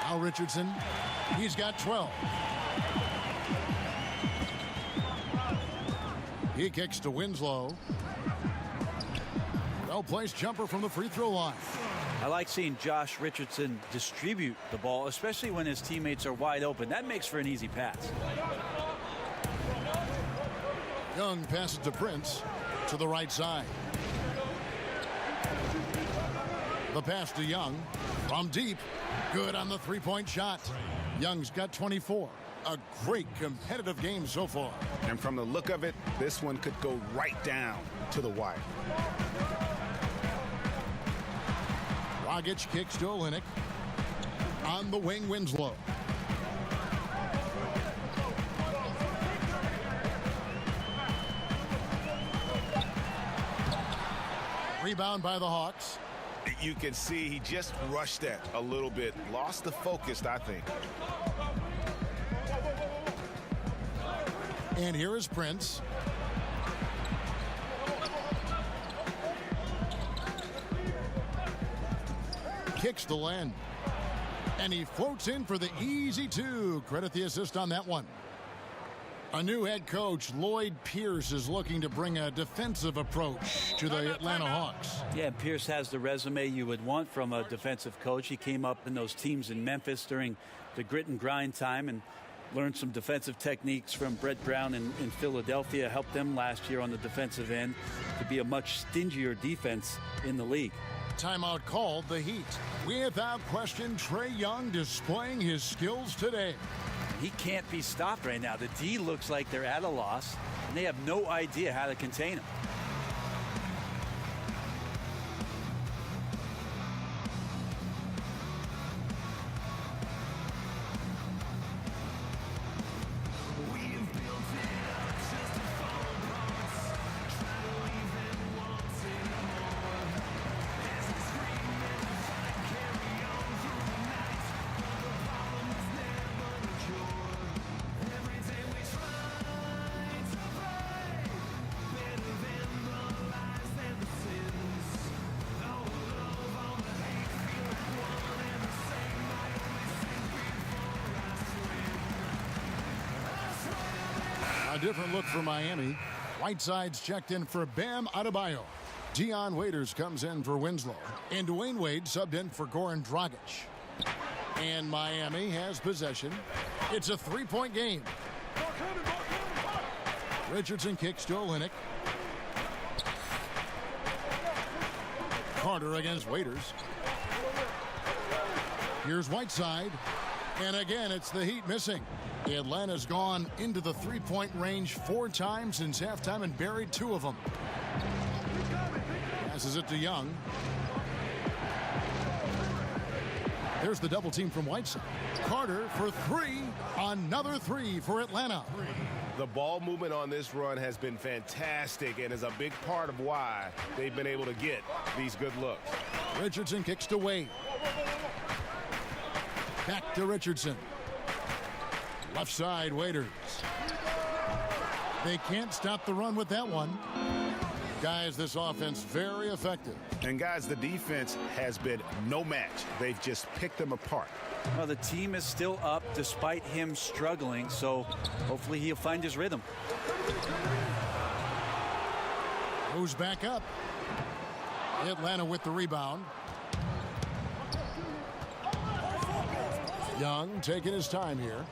Now Richardson. He's got 12. He kicks to Winslow. Well-placed jumper from the free throw line. I like seeing Josh Richardson distribute the ball, especially when his teammates are wide open. That makes for an easy pass. Young passes to Prince to the right side. The pass to Young from deep. Good on the three-point shot. Young's got 24. A great competitive game so far. And from the look of it, this one could go right down to the wire. Dragic kicks to Olynyk. On the wing, Winslow. Rebound by the Hawks. You can see he just rushed that a little bit. Lost the focus, I think. And here is Prince. Kicks to Len. And he floats in for the easy 2. Credit the assist on that one. A new head coach, Lloyd Pierce, is looking to bring a defensive approach to the Atlanta Hawks. Yeah, Pierce has the resume you would want from a defensive coach. He came up in those teams in Memphis during the grit and grind time and learned some defensive techniques from Brett Brown in Philadelphia. Helped them last year on the defensive end to be a much stingier defense in the league. Timeout called the Heat. Without question, Trae Young displaying his skills today. He can't be stopped right now. The D looks like they're at a loss, and they have no idea how to contain him. A different look for Miami. Whiteside's checked in for Bam Adebayo. Dion Waiters comes in for Winslow. And Dwayne Wade subbed in for Goran Dragic. And Miami has possession. It's a 3-point game. Richardson kicks to Olynyk. Carter against Waiters. Here's Whiteside. And again, it's the Heat missing. Atlanta's gone into the 3-point range 4 times since halftime and buried 2 of them. Passes it to Young. There's the double team from Whiteside. Carter for 3. Another 3 for Atlanta. The ball movement on this run has been fantastic and is a big part of why they've been able to get these good looks. Richardson kicks to Wade. Back to Richardson. Left side, Waiters. They can't stop the run with that one. Guys, this offense very effective. And guys, the defense has been no match. They've just picked them apart. Well, the team is still up despite him struggling, so hopefully he'll find his rhythm. Moves back up. Atlanta with the rebound. Young taking his time here.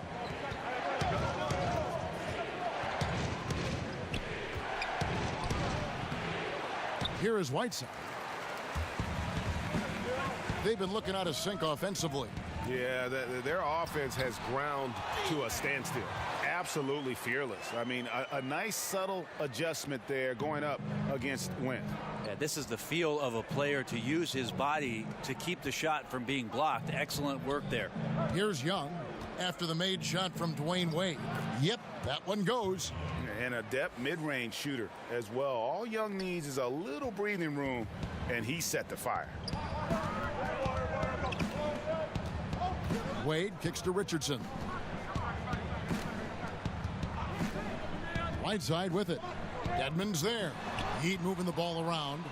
Here is Whiteside. They've been looking out of sync offensively. Yeah, their offense has ground to a standstill. Absolutely fearless. I mean, a nice subtle adjustment there going up against Wynn. Yeah, this is the feel of a player to use his body to keep the shot from being blocked. Excellent work there. Here's Young after the made shot from Dwayne Wade. Yep, that one goes. And a depth mid-range shooter as well. All Young needs is a little breathing room, and he set the fire. Wade kicks to Richardson. Whiteside with it. Dedmon's there. Heat moving the ball around.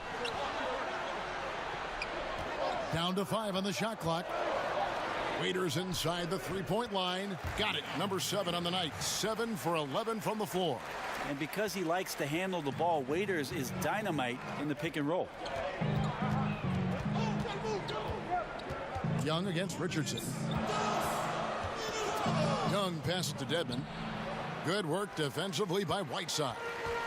Down to 5 on the shot clock. Waiters inside the three-point line. Got it. Number 7 on the night. 7 for 11 from the floor. And because he likes to handle the ball, Waiters is dynamite in the pick and roll. Young against Richardson. Young passes to Dedmon. Good work defensively by Whiteside.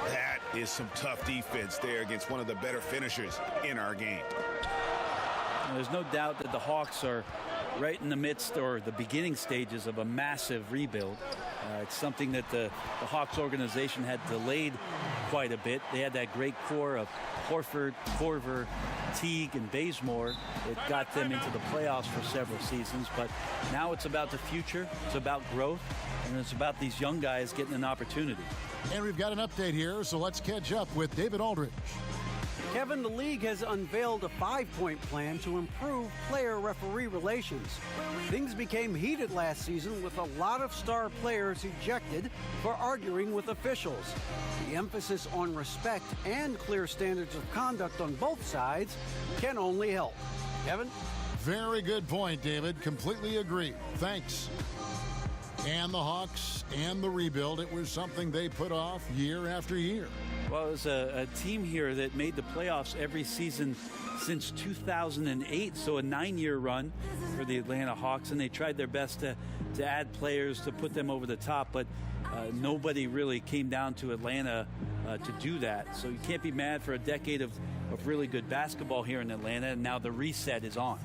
That is some tough defense there against one of the better finishers in our game. Now, there's no doubt that the Hawks are right in the midst or the beginning stages of a massive rebuild. It's something that the Hawks organization had delayed quite a bit. They had that great core of Horford, Korver, Teague, and Bazemore. It got them into the playoffs for several seasons, but now it's about the future, it's about growth, and it's about these young guys getting an opportunity. And we've got an update here, so let's catch up with David Aldridge. Kevin, the league has unveiled a 5-point plan to improve player-referee relations. Things became heated last season with a lot of star players ejected for arguing with officials. The emphasis on respect and clear standards of conduct on both sides can only help. Kevin? Very good point, David. Completely agree. Thanks. And the Hawks and the rebuild, it was something they put off year after year. Well, it was a team here that made the playoffs every season since 2008, so a 9-year run for the Atlanta Hawks, and they tried their best to add players to put them over the top, but nobody really came down to Atlanta to do that. So you can't be mad for a decade of really good basketball here in Atlanta, and now the reset is on.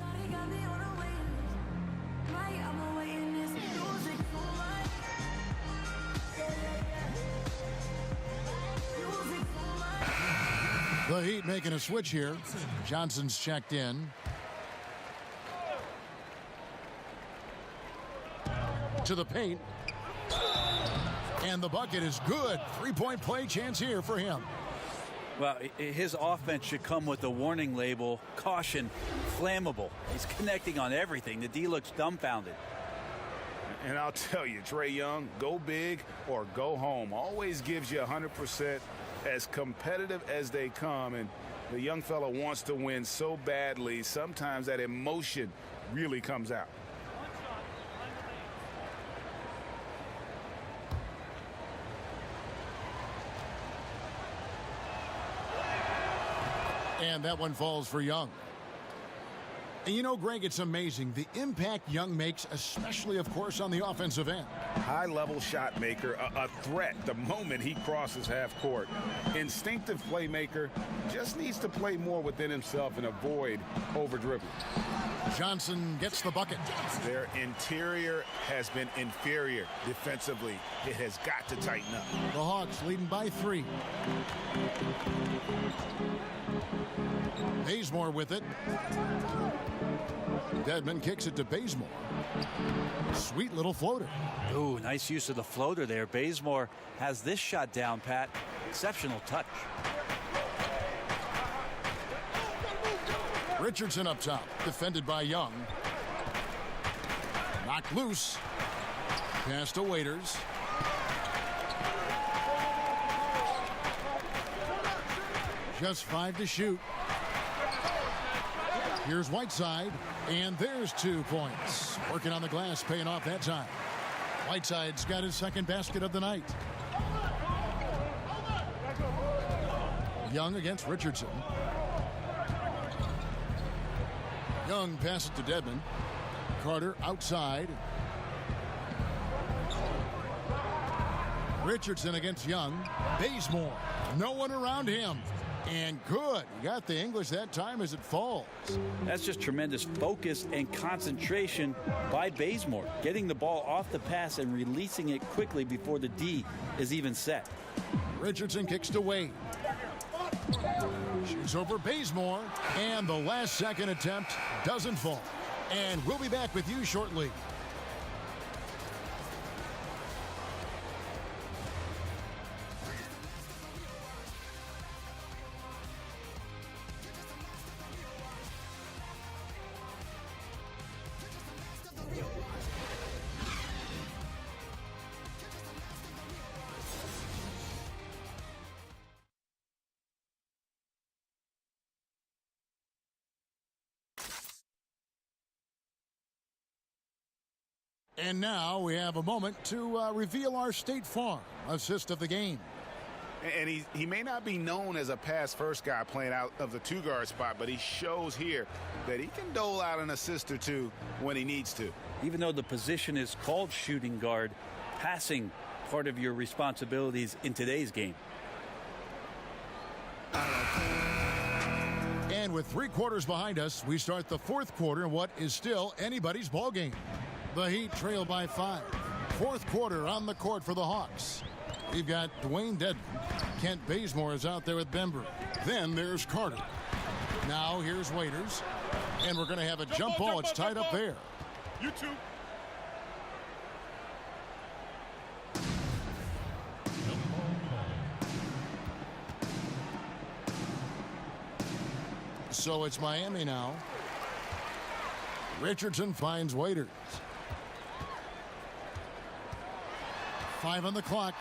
The Heat making a switch here. Johnson's checked in. To the paint. And the bucket is good. 3-point play chance here for him. Well, his offense should come with a warning label, caution, flammable. He's connecting on everything. The D looks dumbfounded. And I'll tell you, Trae Young, go big or go home. Always gives you 100%. As competitive as they come, and the young fella wants to win so badly, sometimes that emotion really comes out. And that one falls for Young. And you know, Greg, it's amazing the impact Young makes, especially, of course, on the offensive end. High-level shot maker, a threat the moment he crosses half court. Instinctive playmaker, just needs to play more within himself and avoid over-dribbling. Johnson gets the bucket. Their interior has been inferior defensively. It has got to tighten up. The Hawks leading by 3. Bazemore with it. Dedmon kicks it to Bazemore. Sweet little floater. Ooh, nice use of the floater there. Bazemore has this shot down, Pat. Exceptional touch. Richardson up top, defended by Young. Knocked loose. Pass to Waiters. Just 5 to shoot. Here's Whiteside, and there's 2 points. Working on the glass, paying off that time. Whiteside's got his second basket of the night. Young against Richardson. Young passes to Dedmon. Carter outside. Richardson against Young. Bazemore. No one around him. And good. He got the English that time as it falls. That's just tremendous focus and concentration by Bazemore. Getting the ball off the pass and releasing it quickly before the D is even set. Richardson kicks to Wade. Shoots over Bazemore. And the last second attempt doesn't fall. And we'll be back with you shortly. And now we have a moment to reveal our State Farm assist of the game. And he may not be known as a pass-first guy playing out of the 2-guard spot, but he shows here that he can dole out an assist or two when he needs to. Even though the position is called shooting guard, passing part of your responsibilities in today's game. And with 3 quarters behind us, we start the 4th quarter in what is still anybody's ball game. The Heat trail by 5. 4th quarter on the court for the Hawks. We've got Dwayne Dedmon. Kent Bazemore is out there with Bembry. Then there's Carter. Now here's Waiters. And we're going to have a jump ball. It's tied up there. You two. So it's Miami now. Richardson finds Waiters. 5 on the clock.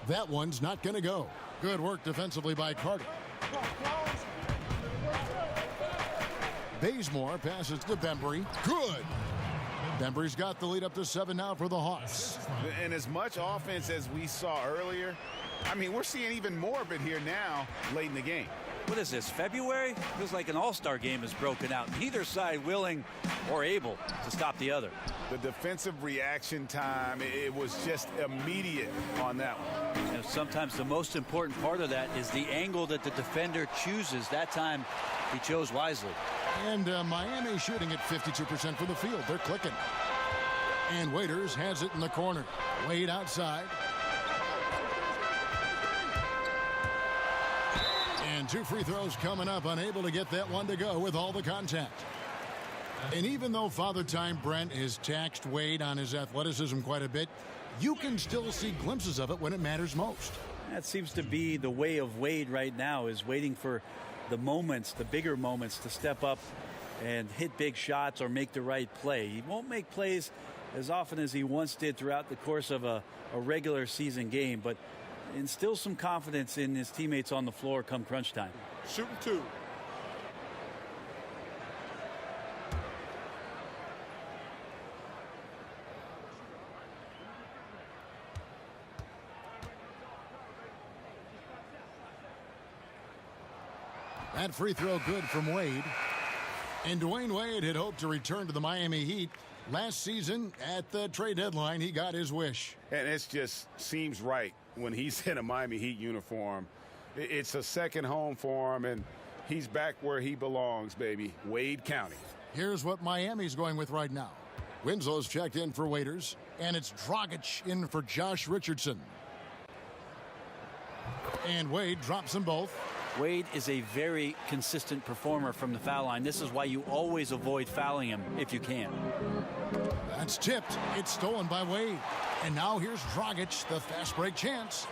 That one's not going to go. Good work defensively by Carter. Bazemore passes to Bembry. Good. Bembry's got the lead up to 7 now for the Hawks. And as much offense as we saw earlier, I mean, we're seeing even more of it here now late in the game. What is this, February? Feels like an all-star game has broken out. Neither side willing or able to stop the other. The defensive reaction time, it was just immediate on that one. And sometimes the most important part of that is the angle that the defender chooses. That time, he chose wisely. And Miami shooting at 52% from the field. They're clicking. And Waiters has it in the corner. Wade outside. And 2 free throws coming up, unable to get that one to go with all the contact. And even though Father Time Brent has taxed Wade on his athleticism quite a bit, you can still see glimpses of it when it matters most. That seems to be the way of Wade right now, is waiting for the moments, the bigger moments, to step up and hit big shots or make the right play. He won't make plays as often as he once did throughout the course of a regular season game, but instills some confidence in his teammates on the floor come crunch time. Shooting 2. That free throw good from Wade. And Dwayne Wade had hoped to return to the Miami Heat. Last season at the trade deadline, he got his wish. And it just seems right when he's in a Miami Heat uniform. It's a second home for him, and he's back where he belongs, baby. Wade County. Here's what Miami's going with right now. Winslow's checked in for Waiters, and it's Dragic in for Josh Richardson. And Wade drops them both. Wade is a very consistent performer from the foul line. This is why you always avoid fouling him if you can. That's tipped. It's stolen by Wade. And now here's Dragic, the fast break chance.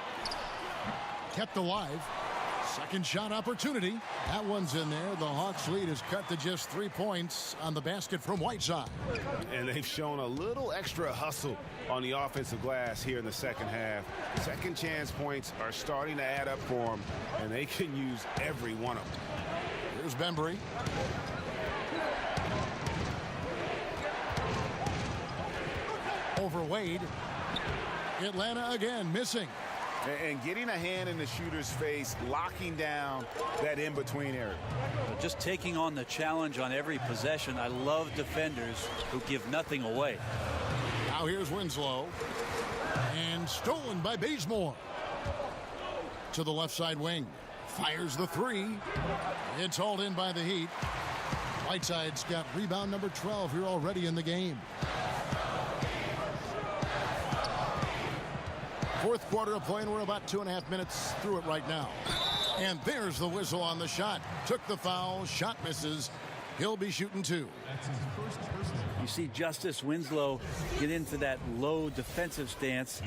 Kept alive. Second shot opportunity. That one's in there. The Hawks lead is cut to just 3 points on the basket from Whiteside. And they've shown a little extra hustle on the offensive glass here in the second half. Second chance points are starting to add up for them, and they can use every one of them. Here's Bembry. Over Wade. Atlanta again missing. And getting a hand in the shooter's face, locking down that in-between area. Just taking on the challenge on every possession. I love defenders who give nothing away. Now here's Winslow. And stolen by Bazemore. To the left side wing. Fires the three. It's hauled in by the Heat. Whiteside's got rebound number 12 here already in the game. Fourth quarter of play, and we're about 2.5 minutes through it right now. And there's the whistle on the shot. Took the foul. Shot misses. He'll be shooting two. You see Justice Winslow get into that low defensive stance.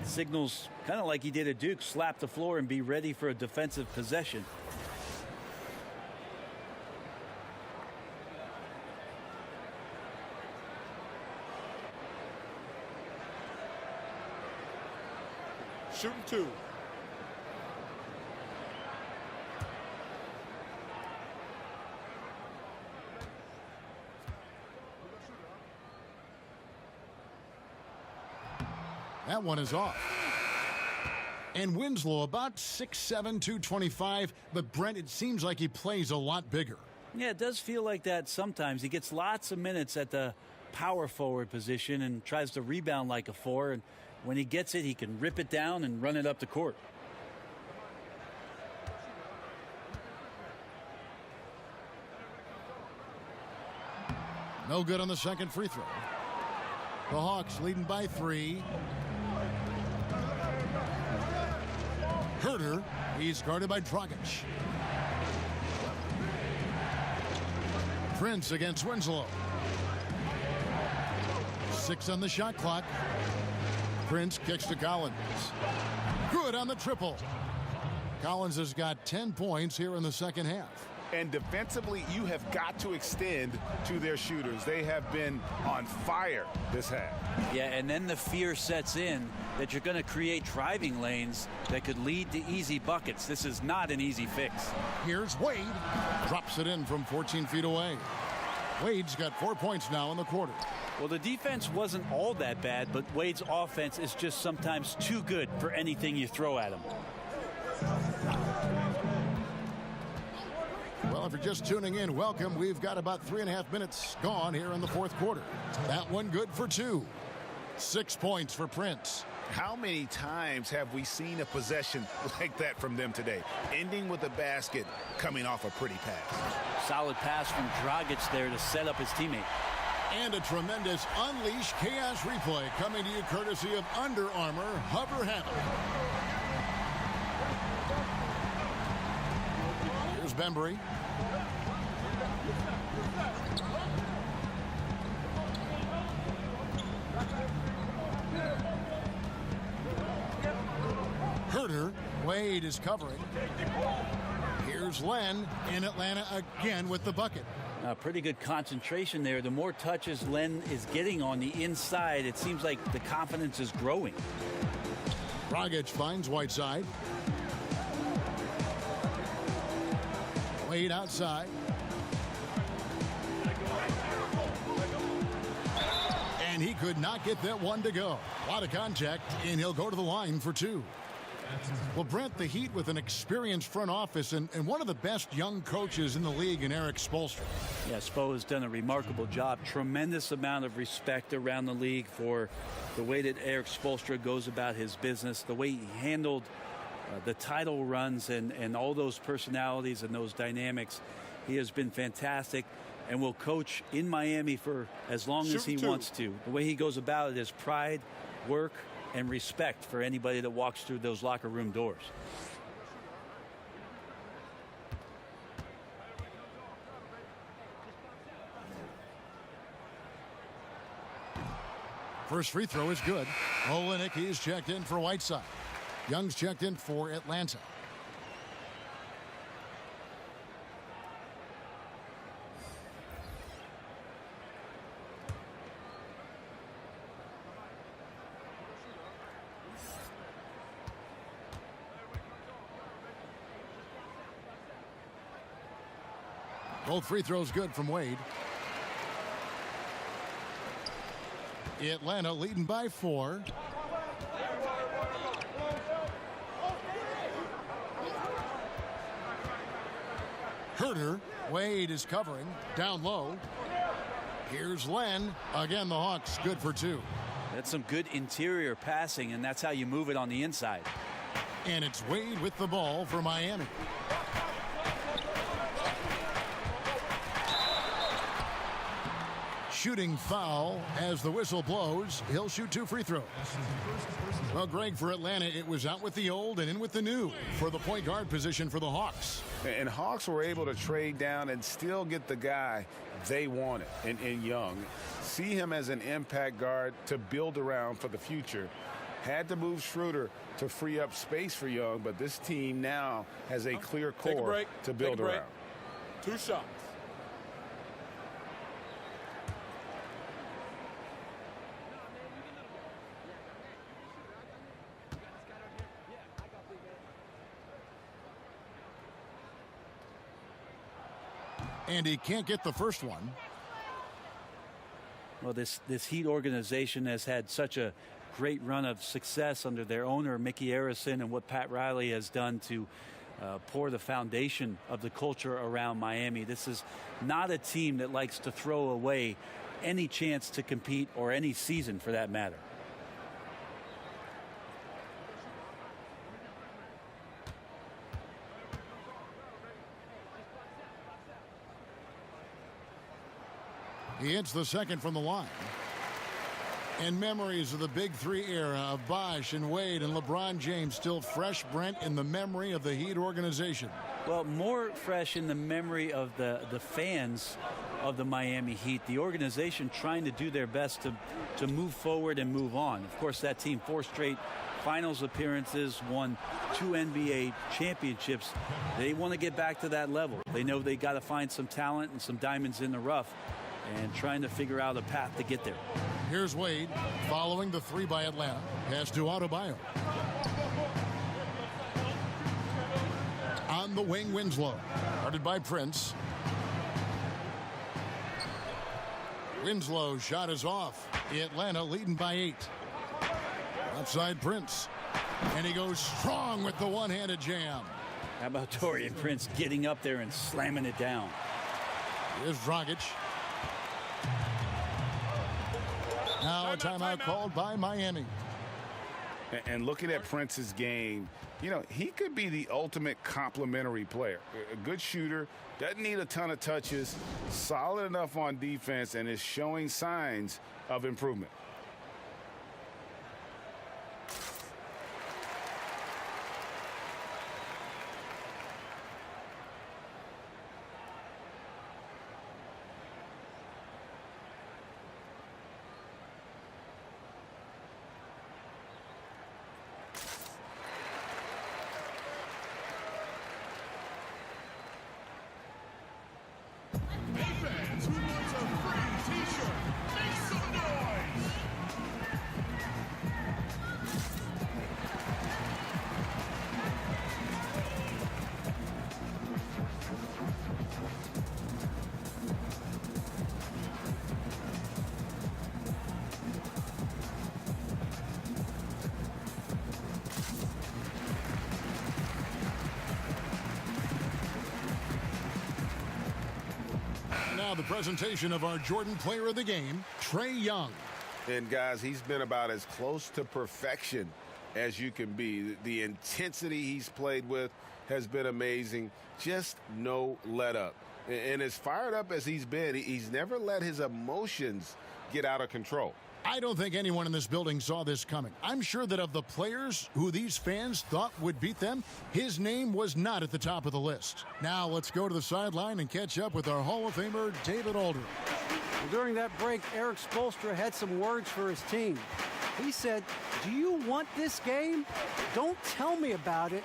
Signals kind of like he did at Duke. Slap the floor and be ready for a defensive possession. Shooting two. That one is off. And Winslow about 6'7", 225, but Brent, it seems like he plays a lot bigger. Yeah, it does feel like that sometimes. He gets lots of minutes at the power forward position and tries to rebound like a four, and when he gets it, he can rip it down and run it up the court. No good on the second free throw. The Hawks leading by 3. Herter, he's guarded by Dragic. Prince against Winslow. 6 on the shot clock. Prince kicks to Collins. Good on the triple. Collins has got 10 points here in the second half. And defensively, you have got to extend to their shooters. They have been on fire this half. Yeah, and then the fear sets in that you're going to create driving lanes that could lead to easy buckets. This is not an easy fix. Here's Wade. Drops it in from 14 feet away. Wade's got 4 points now in the quarter. Well, the defense wasn't all that bad, but Wade's offense is just sometimes too good for anything you throw at him. Well, if you're just tuning in, welcome. We've got about 3.5 minutes gone here in the fourth quarter. That one good for 2. 6 points for Prince. How many times have we seen a possession like that from them today? Ending with a basket, coming off a pretty pass. Solid pass from Dragic there to set up his teammate. And a tremendous Unleash Chaos replay coming to you courtesy of Under Armour Hover Hammock. Here's Bembry. Herter. Wade is covering. Here's Len in Atlanta again with the bucket. Pretty good concentration there. The more touches Len is getting on the inside, it seems like the confidence is growing. Dragic finds Whiteside. Wade outside. And he could not get that one to go. A lot of contact, and he'll go to the line for 2. Well, Brent, the Heat with an experienced front office and one of the best young coaches in the league in Eric Spoelstra. Yeah, Spo has done a remarkable job. Tremendous amount of respect around the league for the way that Eric Spoelstra goes about his business, the way he handled the title runs and all those personalities and those dynamics. He has been fantastic and will coach in Miami for as long as he wants to. The way he goes about it is pride, work, and respect for anybody that walks through those locker room doors. First free throw is good. Olynyk, he's checked in for Whiteside. Young's checked in for Atlanta. Both free throws good from Wade. Atlanta leading by 4. Herter. Wade is covering. Down low. Here's Len. Again, the Hawks good for 2. That's some good interior passing, and that's how you move it on the inside. And it's Wade with the ball for Miami. Shooting foul as the whistle blows. He'll shoot 2 free throws. Well, Greg, for Atlanta, it was out with the old and in with the new for the point guard position for the Hawks. And Hawks were able to trade down and still get the guy they wanted in Young. See him as an impact guard to build around for the future. Had to move Schroeder to free up space for Young, but this team now has a clear core to build around. 2 shots. And he can't get the first one. Well, this Heat organization has had such a great run of success under their owner, Mickey Arison, and what Pat Riley has done to pour the foundation of the culture around Miami. This is not a team that likes to throw away any chance to compete, or any season for that matter. He hits the second from the line. And memories of the Big 3 era of Bosh and Wade and LeBron James still fresh, Brent, in the memory of the Heat organization. Well, more fresh in the memory of the fans of the Miami Heat. The organization trying to do their best to move forward and move on. Of course, that team 4 straight finals appearances, won 2 NBA championships. They want to get back to that level. They know they got to find some talent and some diamonds in the rough, and trying to figure out a path to get there. Here's Wade following the 3 by Atlanta. Pass to Adebayo. On the wing, Winslow. Guarded by Prince. Winslow shot is off. Atlanta leading by 8. Outside Prince. And he goes strong with the one-handed jam. How about Taurean Prince getting up there and slamming it down? Here's Dragic. Now a timeout called by Miami. And looking at Prince's game, you know, he could be the ultimate complementary player. A good shooter, doesn't need a ton of touches, solid enough on defense, and is showing signs of improvement. The presentation of our Jordan Player of the Game, Trae Young. And guys, he's been about as close to perfection as you can be. The intensity he's played with has been amazing. Just no let up. And as fired up as he's been, he's never let his emotions get out of control. I don't think anyone in this building saw this coming. I'm sure that of the players who these fans thought would beat them, his name was not at the top of the list. Now let's go to the sideline and catch up with our Hall of Famer, David Aldridge. Well, during that break, Eric Spoelstra had some words for his team. He said, "Do you want this game? Don't tell me about it.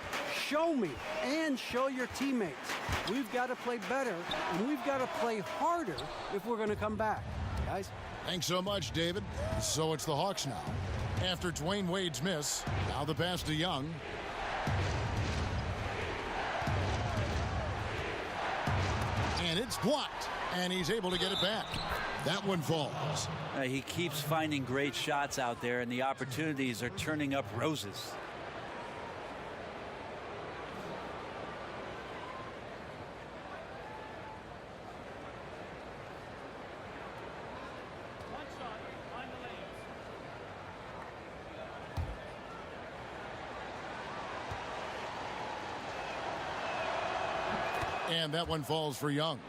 Show me and show your teammates. We've got to play better, and we've got to play harder if we're going to come back." Guys? Thanks so much, David. So it's the Hawks now. After Dwayne Wade's miss, now the pass to Young. And it's blocked, and he's able to get it back. That one falls. He keeps finding great shots out there, and the opportunities are turning up roses. And that one falls for Young.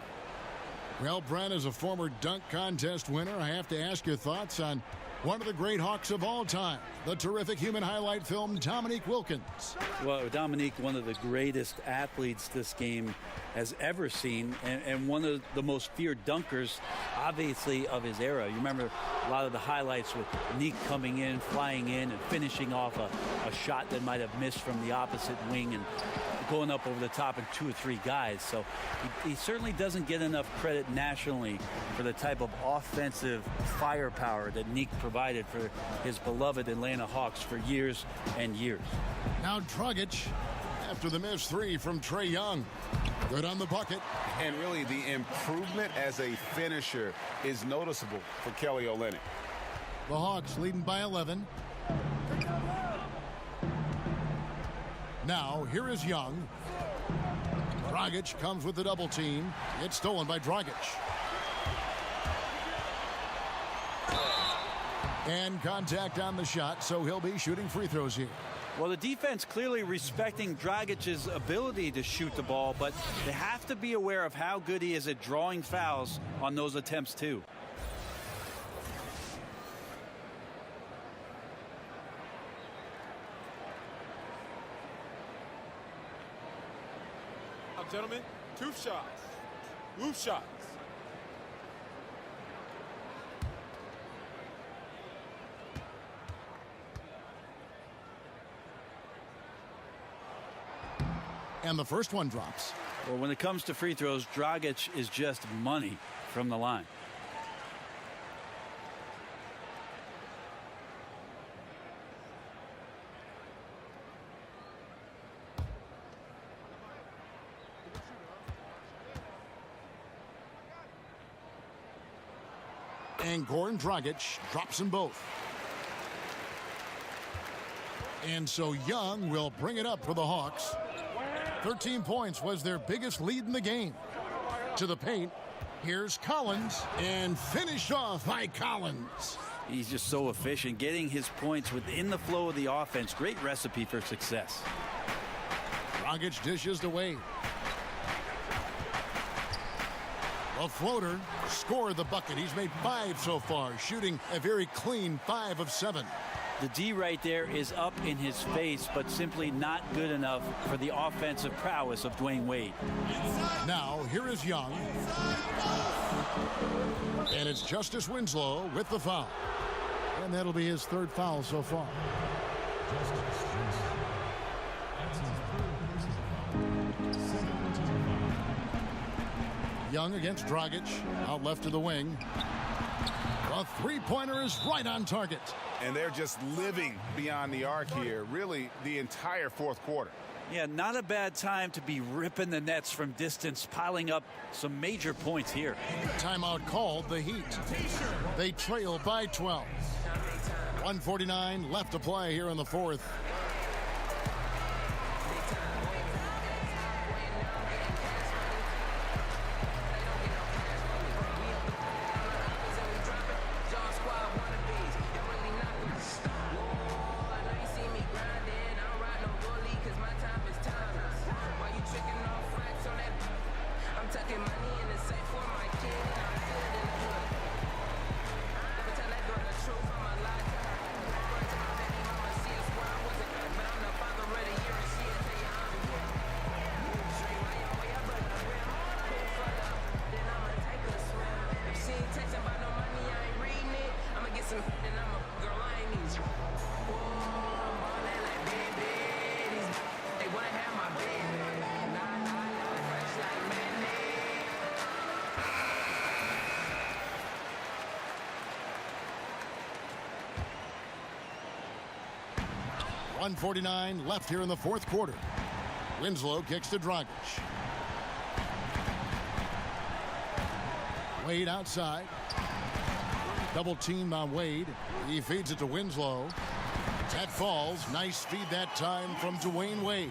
Well, Brent, as a former dunk contest winner, I have to ask your thoughts on one of the great Hawks of all time, the terrific human highlight film, Dominique Wilkins. Well, Dominique, one of the greatest athletes this game has ever seen, and one of the most feared dunkers, obviously, of his era. You remember a lot of the highlights with Neek coming in, flying in, and finishing off a shot that might have missed from the opposite wing and going up over the top in 2 or 3 guys. So he certainly doesn't get enough credit nationally for the type of offensive firepower that Neek provided for his beloved Atlanta Hawks for years and years. Now Dragic after the missed 3 from Trae Young. Good on the bucket. And really the improvement as a finisher is noticeable for Kelly Olynyk. The Hawks leading by 11. Now, here is Young. Dragic comes with the double team. It's stolen by Dragic. And contact on the shot, so he'll be shooting free throws here. Well, the defense clearly respecting Dragic's ability to shoot the ball, but they have to be aware of how good he is at drawing fouls on those attempts, too. Gentlemen, 2 shots. Loose shots. And the first one drops. Well, when it comes to free throws, Dragic is just money from the line. And Goran Dragic drops them both. And so Young will bring it up for the Hawks. 13 points was their biggest lead in the game. To the paint, here's Collins, and finished off by Collins. He's just so efficient, getting his points within the flow of the offense. Great recipe for success. Dragic dishes to Wade. A floater scored the bucket. He's made 5 so far, shooting a very clean 5 of 7. The D right there is up in his face, but simply not good enough for the offensive prowess of Dwayne Wade. Now, here is Young. And it's Justice Winslow with the foul. And that'll be his 3rd foul so far. Young against Dragic, out left to the wing. A 3-pointer is right on target. And they're just living beyond the arc here, really the entire 4th quarter. Yeah, not a bad time to be ripping the nets from distance, piling up some major points here. Timeout called, the Heat. They trail by 12. 1:49 left to play here in the 4th. 1:49 left here in the fourth quarter. Winslow kicks to Dragic. Wade outside. Double team on Wade. He feeds it to Winslow. That falls. Nice feed that time from Dwayne Wade.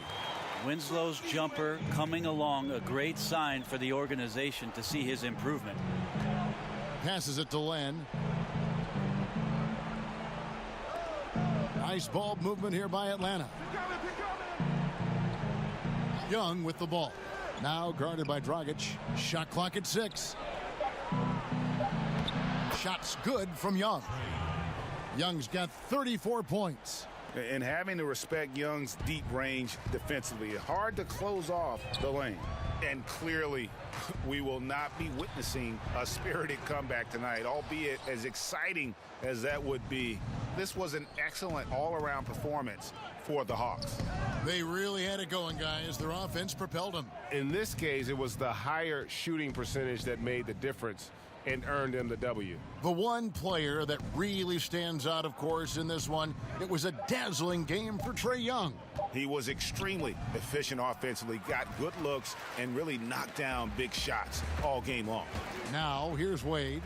Winslow's jumper coming along, a great sign for the organization to see his improvement. Passes it to Len. Nice ball movement here by Atlanta. Young with the ball. Now guarded by Dragic. Shot clock at 6. Shots good from Young. Young's got 34 points. And having to respect Young's deep range defensively, hard to close off the lane. And clearly, we will not be witnessing a spirited comeback tonight, albeit as exciting as that would be. This was an excellent all-around performance for the Hawks. They really had it going, guys. Their offense propelled them. In this case, it was the higher shooting percentage that made the difference and earned them the W. The one player that really stands out, of course, in this one, it was a dazzling game for Trae Young. He was extremely efficient offensively, got good looks, and really knocked down big shots all game long. Now, here's Wade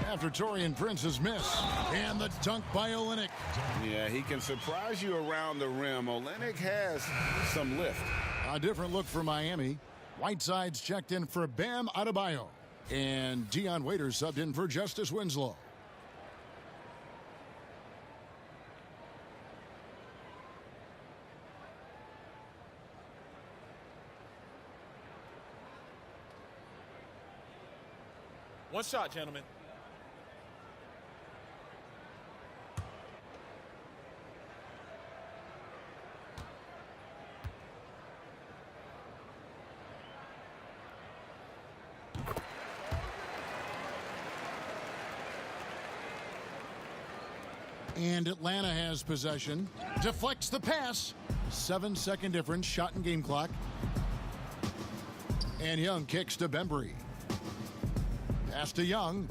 after Taurean Prince's miss. And the dunk by Olynyk. Yeah, he can surprise you around the rim. Olynyk has some lift. A different look for Miami. Whiteside's checked in for Bam Adebayo. And Dion Waiters subbed in for Justice Winslow. One shot, gentlemen. And Atlanta has possession. Deflects the pass. 7-second difference. Shot and game clock. And Young kicks to Bembry. Pass to Young.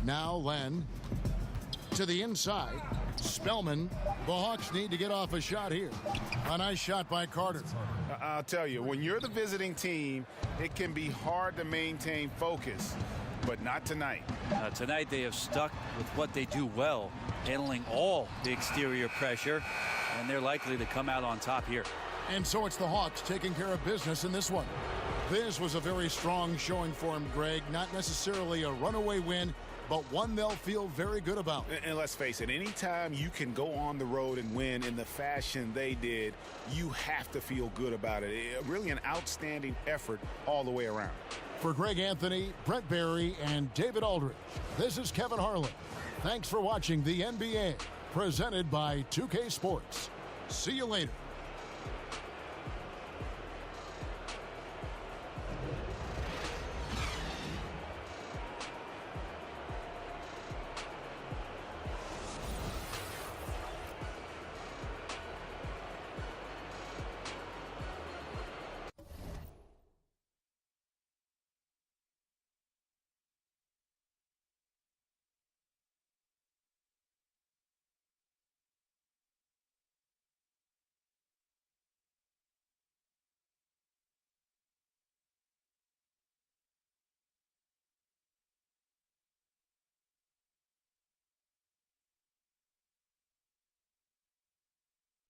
Now Len. To the inside. Spellman. The Hawks need to get off a shot here. A nice shot by Carter. I'll tell you, when you're the visiting team, it can be hard to maintain focus. But not tonight. Tonight they have stuck with what they do well, handling all the exterior pressure, and they're likely to come out on top here. And so it's the Hawks taking care of business in this one. This was a very strong showing for him, Greg. Not necessarily a runaway win, but one they'll feel very good about. And let's face it, anytime you can go on the road and win in the fashion they did, you have to feel good about it. Really an outstanding effort all the way around. For Greg Anthony, Brett Barry, and David Aldridge, this is Kevin Harlan. Thanks for watching the NBA, presented by 2K Sports. See you later.